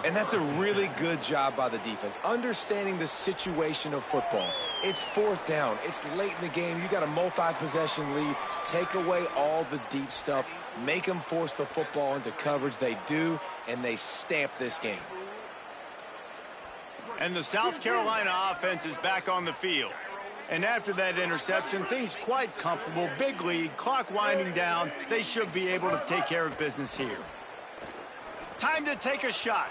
H: And that's a really good job by the defense, understanding the situation of football. It's fourth down. It's late in the game. You got a multi-possession lead. Take away all the deep stuff. Make them force the football into coverage. They do, and they stamp this game.
B: And the South Carolina offense is back on the field. And after that interception, things quite comfortable. Big lead, clock winding down. They should be able to take care of business here. Time to take a shot.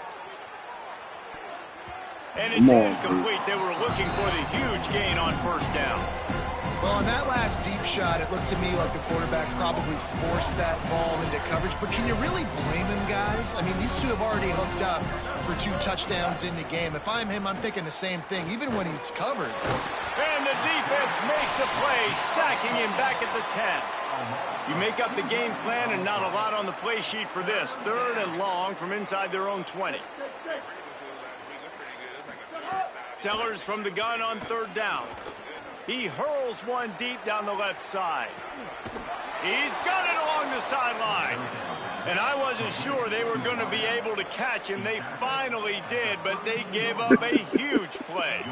B: And it's incomplete. They were looking for the huge gain on first down.
D: Well, on that last deep shot, it looked to me like the quarterback probably forced that ball into coverage. But can you really blame him, guys? I mean, these two have already hooked up for 2 touchdowns in the game. If I'm him, I'm thinking the same thing, even when he's covered.
B: And the defense makes a play, sacking him back at the 10. You make up the game plan and not a lot on the play sheet for this. 3rd and long from inside their own 20. Sellers from the gun on 3rd down. He hurls one deep down the left side. He's got it along the sideline. And I wasn't sure they were going to be able to catch him. They finally did, but they gave up a huge play.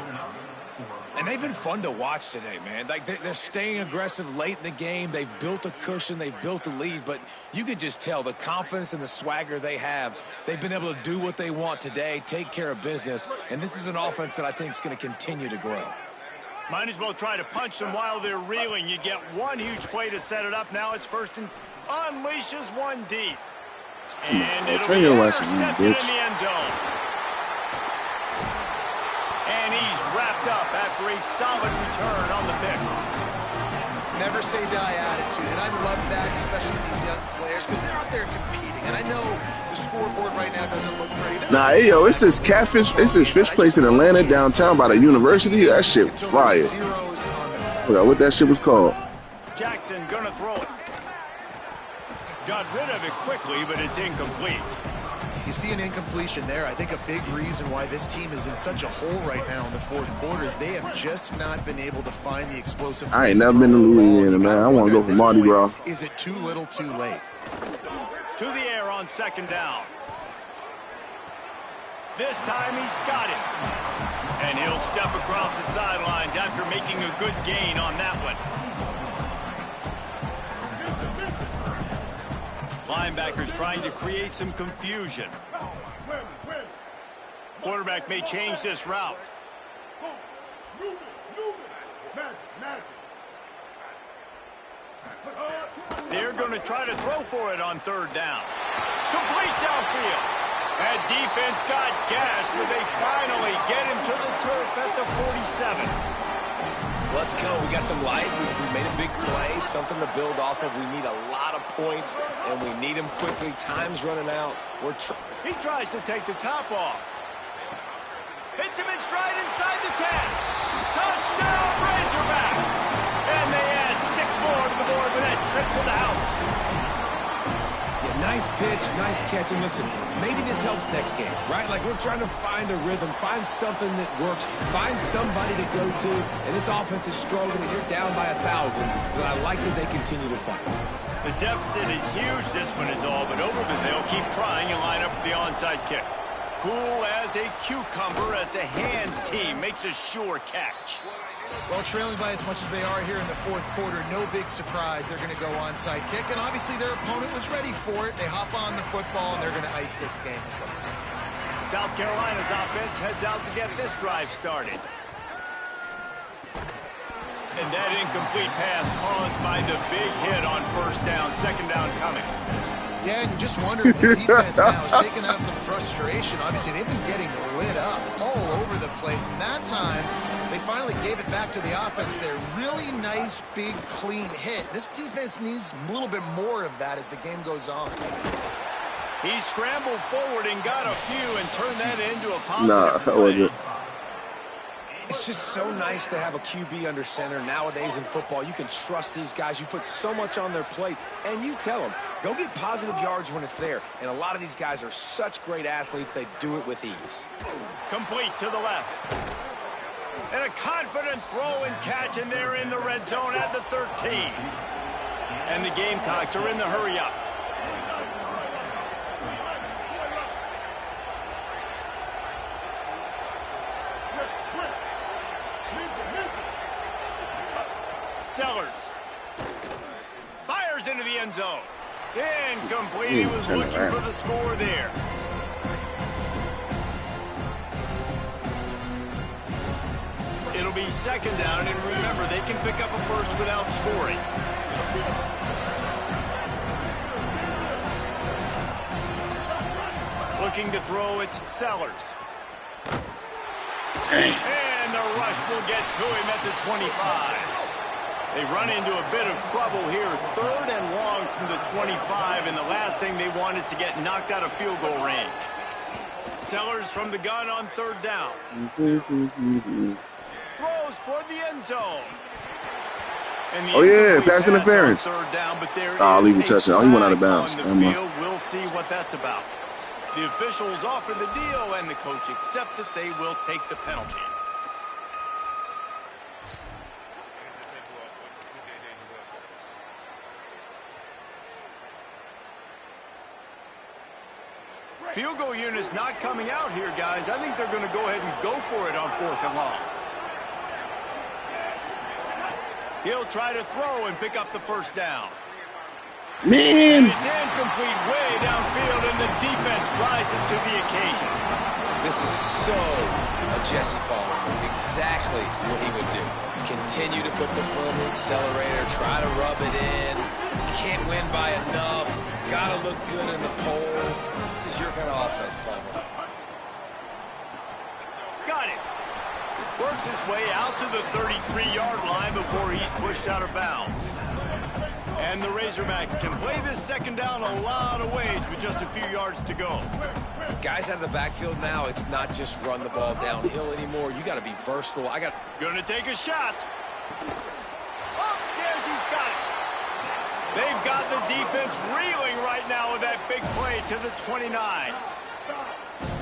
H: And they've been fun to watch today, man. Like they're staying aggressive late in the game. They've built a cushion. They've built a lead. But you can just tell the confidence and the swagger they have. They've been able to do what they want today, take care of business. And this is an offense that I think is going to continue to grow.
B: Might as well try to punch them while they're reeling. You get one huge play to set it up. Now it's first and unleashes one deep. And it'll be intercepted in the end zone. And he's wrapped up after a solid return on the pick.
D: Never say die attitude, and I love that, especially with these young players, because they're out there competing. And I know the scoreboard right now doesn't look pretty.
G: Nah, hey, yo, it's this catfish, it's this fish place in Atlanta downtown by the university. That shit fire. I forgot what that shit was called.
B: Jackson gonna throw it. Got rid of it quickly, but it's incomplete.
D: You see an incompletion there. I think a big reason why this team is in such a hole right now in the 4th quarter is they have just not been able to find the explosive.
G: I ain't never been to Louisiana, man. I want to go for Mardi Gras.
D: Is it too little, too late?
B: To the air on 2nd down. This time he's got it. And he'll step across the sidelines after making a good gain on that one. Linebackers trying to create some confusion. Quarterback may change this route. They're going to try to throw for it on 3rd down. Complete downfield. That defense got gashed, but they finally get him to the turf at the 47.
H: Let's go. We got some life. We made a big play, something to build off of. We need a lot of points, and we need them quickly. Time's running out.
B: He tries to take the top off. Hits him in stride inside the 10. Touchdown, Razorbacks. And they add 6 more to the board with that trip to the house.
H: Yeah, nice pitch, nice catch. And listen, maybe this helps next game, right? Like we're trying to find a rhythm, find something that works, find somebody to go to. And this offense is struggling. You're down by 1,000, but I like that they continue to fight.
B: The deficit is huge. This one is all but over, but they'll keep trying and line up for the onside kick. Cool as a cucumber as the hands team makes a sure catch.
D: Well, trailing by as much as they are here in the 4th quarter, no big surprise. They're going to go onside kick, and obviously their opponent was ready for it. They hop on the football, and they're going to ice this game.
B: South Carolina's offense heads out to get this drive started. And that incomplete pass caused by the big hit on 1st down, 2nd down coming.
D: Yeah, and you just wonder if the defense now is taking out some frustration. Obviously, they've been getting lit up all over the place. And that time, they finally gave it back to the offense there. Really nice, big, clean hit. This defense needs a little bit more of that as the game goes on.
B: He scrambled forward and got a few and turned that into a positive play.
H: It's just so nice to have a QB under center nowadays in football. You can trust these guys. You put so much on their plate, and you tell them, go get positive yards when it's there. And a lot of these guys are such great athletes, they do it with ease.
B: Complete to the left. And a confident throw and catch, and they're in the red zone at the 13. And the Gamecocks are in the hurry up. Sellers. Fires into the end zone. Incomplete. He was looking for the score there. It'll be second down, and remember, they can pick up a first without scoring. Looking to throw, it's Sellers.
G: Dang.
B: And the rush will get to him at the 25. They run into a bit of trouble here. 3rd and long from the 25, and the last thing they want is to get knocked out of field goal range. Sellers from the gun on 3rd down. Throws toward the end zone. And
G: Oh, yeah, pass interference.
B: 3rd down, but there
G: I'll
B: is
G: leave the
B: a
G: touchdown. He went out of
B: flag
G: bounds.
B: on the field. We'll see what that's about. The officials offer the deal, and the coach accepts it. They will take the penalty. Field goal unit's not coming out here, guys. I think they're going to go ahead and go for it on 4th and long. He'll try to throw and pick up the first down.
G: Man.
B: And it's incomplete way downfield, and the defense rises to the occasion.
E: This is so a Jesse Palmer move. Exactly what he would do. Continue to put the foot on the accelerator, try to rub it in. Can't win by enough. Gotta look good in the polls. This is your kind of offense, Palmer.
B: Got it. Works his way out to the 33-yard line before he's pushed out of bounds. And the Razorbacks can play this second down a lot of ways with just a few yards to go.
E: Guys out of the backfield now, it's not just run the ball downhill anymore. You got to be versatile.
B: Gonna take a shot. Upstairs, he's got it. They've got the defense reeling right now with that big play to the 29.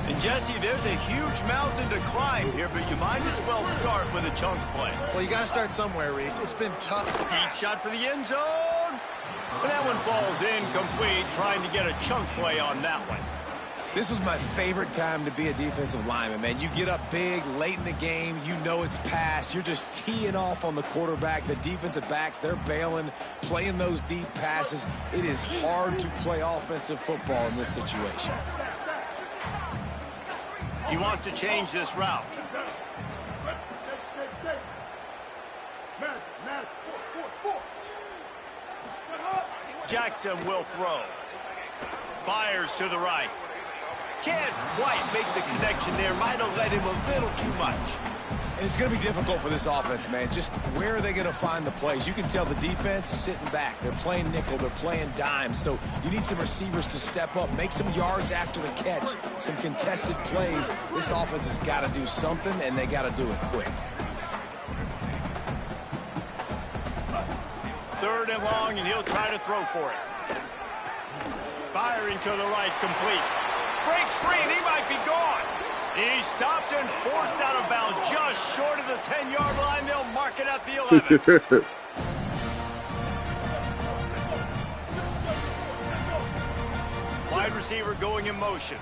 B: And Jesse, there's a huge mountain to climb here, but you might as well start with a chunk play.
D: Well, you got to start somewhere, Reese. It's been tough.
B: Deep shot for the end zone. But that one falls incomplete, trying to get a chunk play on that one.
E: This was my favorite time to be a defensive lineman, man. You get up big, late in the game, you know it's past. You're just teeing off on the quarterback. The defensive backs, they're bailing, playing those deep passes. It is hard to play offensive football in this situation.
B: He wants to change this route. Jackson will throw. Fires to the right. Can't quite make the connection there. Might have led him a little too much.
E: And it's going to be difficult for this offense, man. Just where are they going to find the plays? You can tell the defense sitting back. They're playing nickel. They're playing dime. So you need some receivers to step up, make some yards after the catch, some contested plays. This offense has got to do something, and they got to do it quick.
B: 3rd and long, and he'll try to throw for it. Firing to the right, complete. Breaks free, and he might be gone. He's stopped and forced out of bounds just short of the 10-yard line. They'll mark it at the 11. Wide receiver going in motion.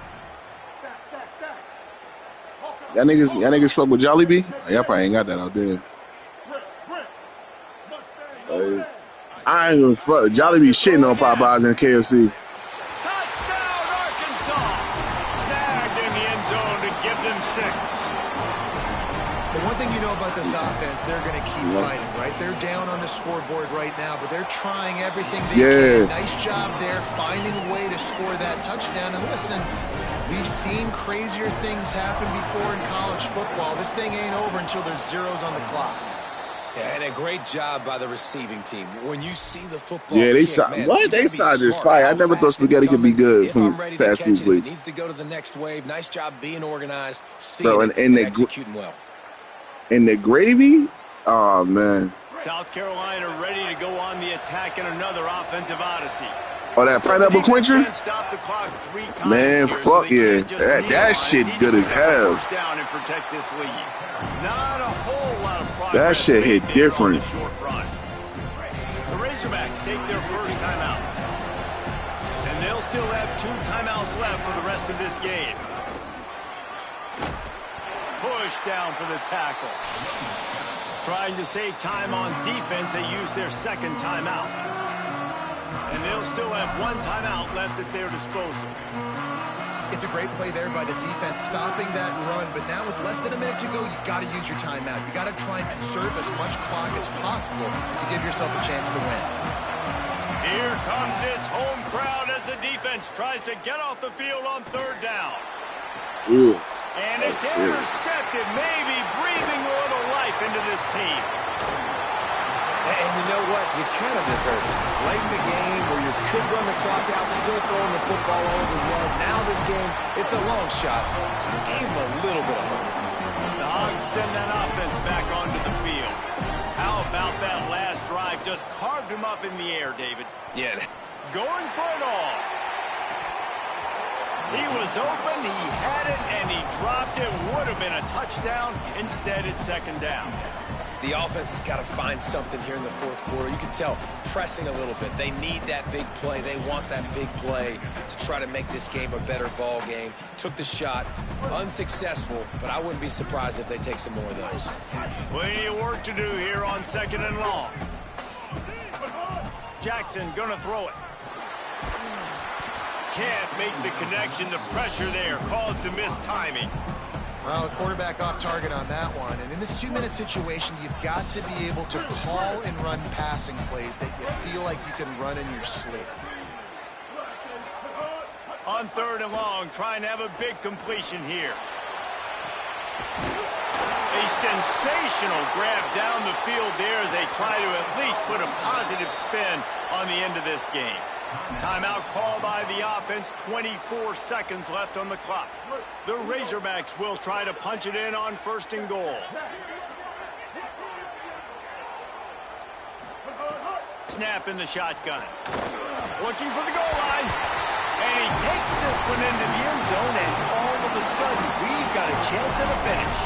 G: Y'all niggas fuck with Jollibee? Y'all probably ain't got that out there. I ain't gonna fuck. Jollibee shitting on Popeyes and KFC.
B: Touchdown, Arkansas! Snagged in the end zone to give them 6.
D: The one thing you know about this offense, they're going to keep fighting, right? They're down on the scoreboard right now, but they're trying everything they can. Nice job there, finding a way to score that touchdown. And listen, we've seen crazier things happen before in college football. This thing ain't over until there's zeros on the clock.
E: Yeah, and a great job by the receiving team. When you see the football,
G: yeah, they saw what they saw this fight. I never thought spaghetti could be good from fast food places.
E: Needs to go to the next wave. Nice job being organized,
G: bro, and
E: executing well.
G: And the gravy, oh man.
B: South Carolina ready to go on the attack in another offensive odyssey.
G: Oh, that pineapple quencher? Man, fuck yeah. That shit good as hell. That shit hit different.
B: The Razorbacks take their first timeout. And they'll still have 2 timeouts left for the rest of this game. Push down for the tackle. Trying to save time on defense, they use their second timeout. And they'll still have one timeout left at their disposal.
D: It's a great play there by the defense, stopping that run. But now with less than a minute to go, you got to use your timeout. You got to try and conserve as much clock as possible to give yourself a chance to win.
B: Here comes this home crowd as the defense tries to get off the field on third down.
G: Ooh.
B: And it's intercepted, maybe breathing a little life into this team.
E: And you know what? You kind of deserve it. Late in the game where you could run the clock out, still throwing the football over the yard. Now this game, it's a long shot. So we gave them a little bit of hope.
B: The Hogs send that offense back onto the field. How about that last drive? Just carved him up in the air, David.
E: Yeah.
B: Going for it all. He was open, he had it, and he dropped it. Would have been a touchdown. Instead, it's second down.
E: The offense has got to find something here in the fourth quarter. You can tell, pressing a little bit. They need that big play. They want that big play to try to make this game a better ball game. Took the shot, unsuccessful, but I wouldn't be surprised if they take some more of those.
B: Plenty of work to do here on second and long. Jackson gonna throw it. Can't make the connection. The pressure there caused the mistiming.
D: Well, the quarterback off target on that one. And in this 2-minute situation, you've got to be able to call and run passing plays that you feel like you can run in your sleep.
B: On third and long, trying to have a big completion here. A sensational grab down the field there as they try to at least put a positive spin on the end of this game. Timeout call by the offense, 24 seconds left on the clock. The Razorbacks will try to punch it in on first and goal. Snap in the shotgun. Looking for the goal line. And he takes this one into the end zone, and all of a sudden, we've got a chance at a finish.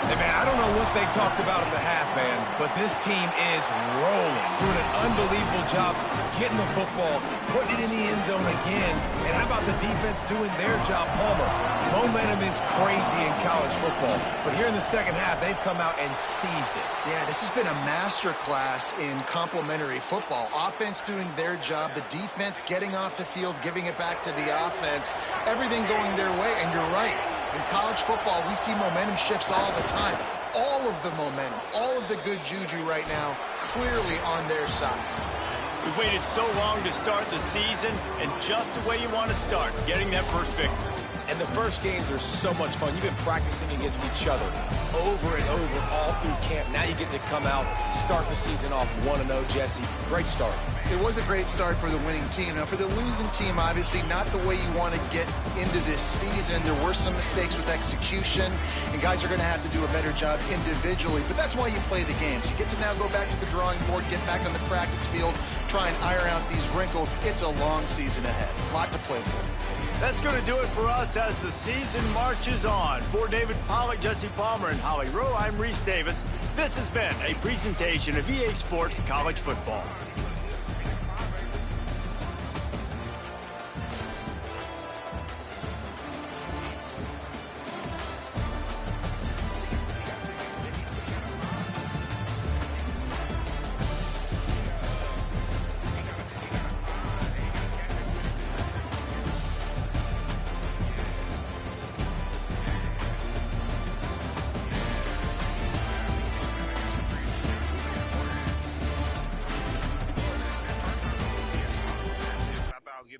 H: Hey, man, I don't know what they talked about at the half, man, but this team is rolling, doing an unbelievable job getting the football, putting it in the end zone again. And how about the defense doing their job, Palmer? Momentum is crazy in college football, but here in the second half, they've come out and seized it.
D: Yeah, this has been a master class in complementary football. Offense doing their job, the defense getting off the field, giving it back to the offense, everything going their way, and you're right. In college football, we see momentum shifts all the time. All of the momentum, all of the good juju right now, clearly on their side.
B: We waited so long to start the season, and just the way you want to start, getting that first victory.
E: And the first games are so much fun. You've been practicing against each other over and over all through camp. Now you get to come out, start the season off 1-0, Jesse. Great start.
D: It was a great start for the winning team. Now, for the losing team, obviously not the way you want to get into this season. There were some mistakes with execution, and guys are going to have to do a better job individually. But that's why you play the games. You get to now go back to the drawing board, get back on the practice field, try and iron out these wrinkles. It's a long season ahead. A lot to play for.
B: That's going to do it for us as the season marches on. For David Pollack, Jesse Palmer, and Holly Rowe, I'm Reese Davis. This has been a presentation of EA Sports College Football.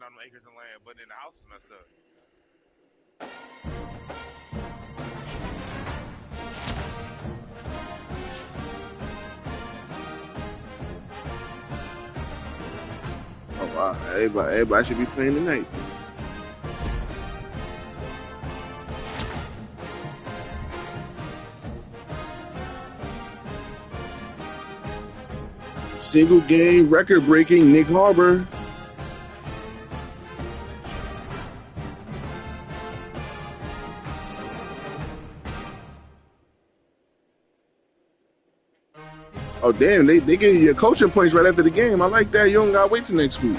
A: On acres of land, but then the house is messed up.
G: Oh, wow. Everybody should be playing tonight. Single game record breaking Nick Harbor. Oh, damn, they give you your coaching points right after the game. I like that. You don't got to wait till next week.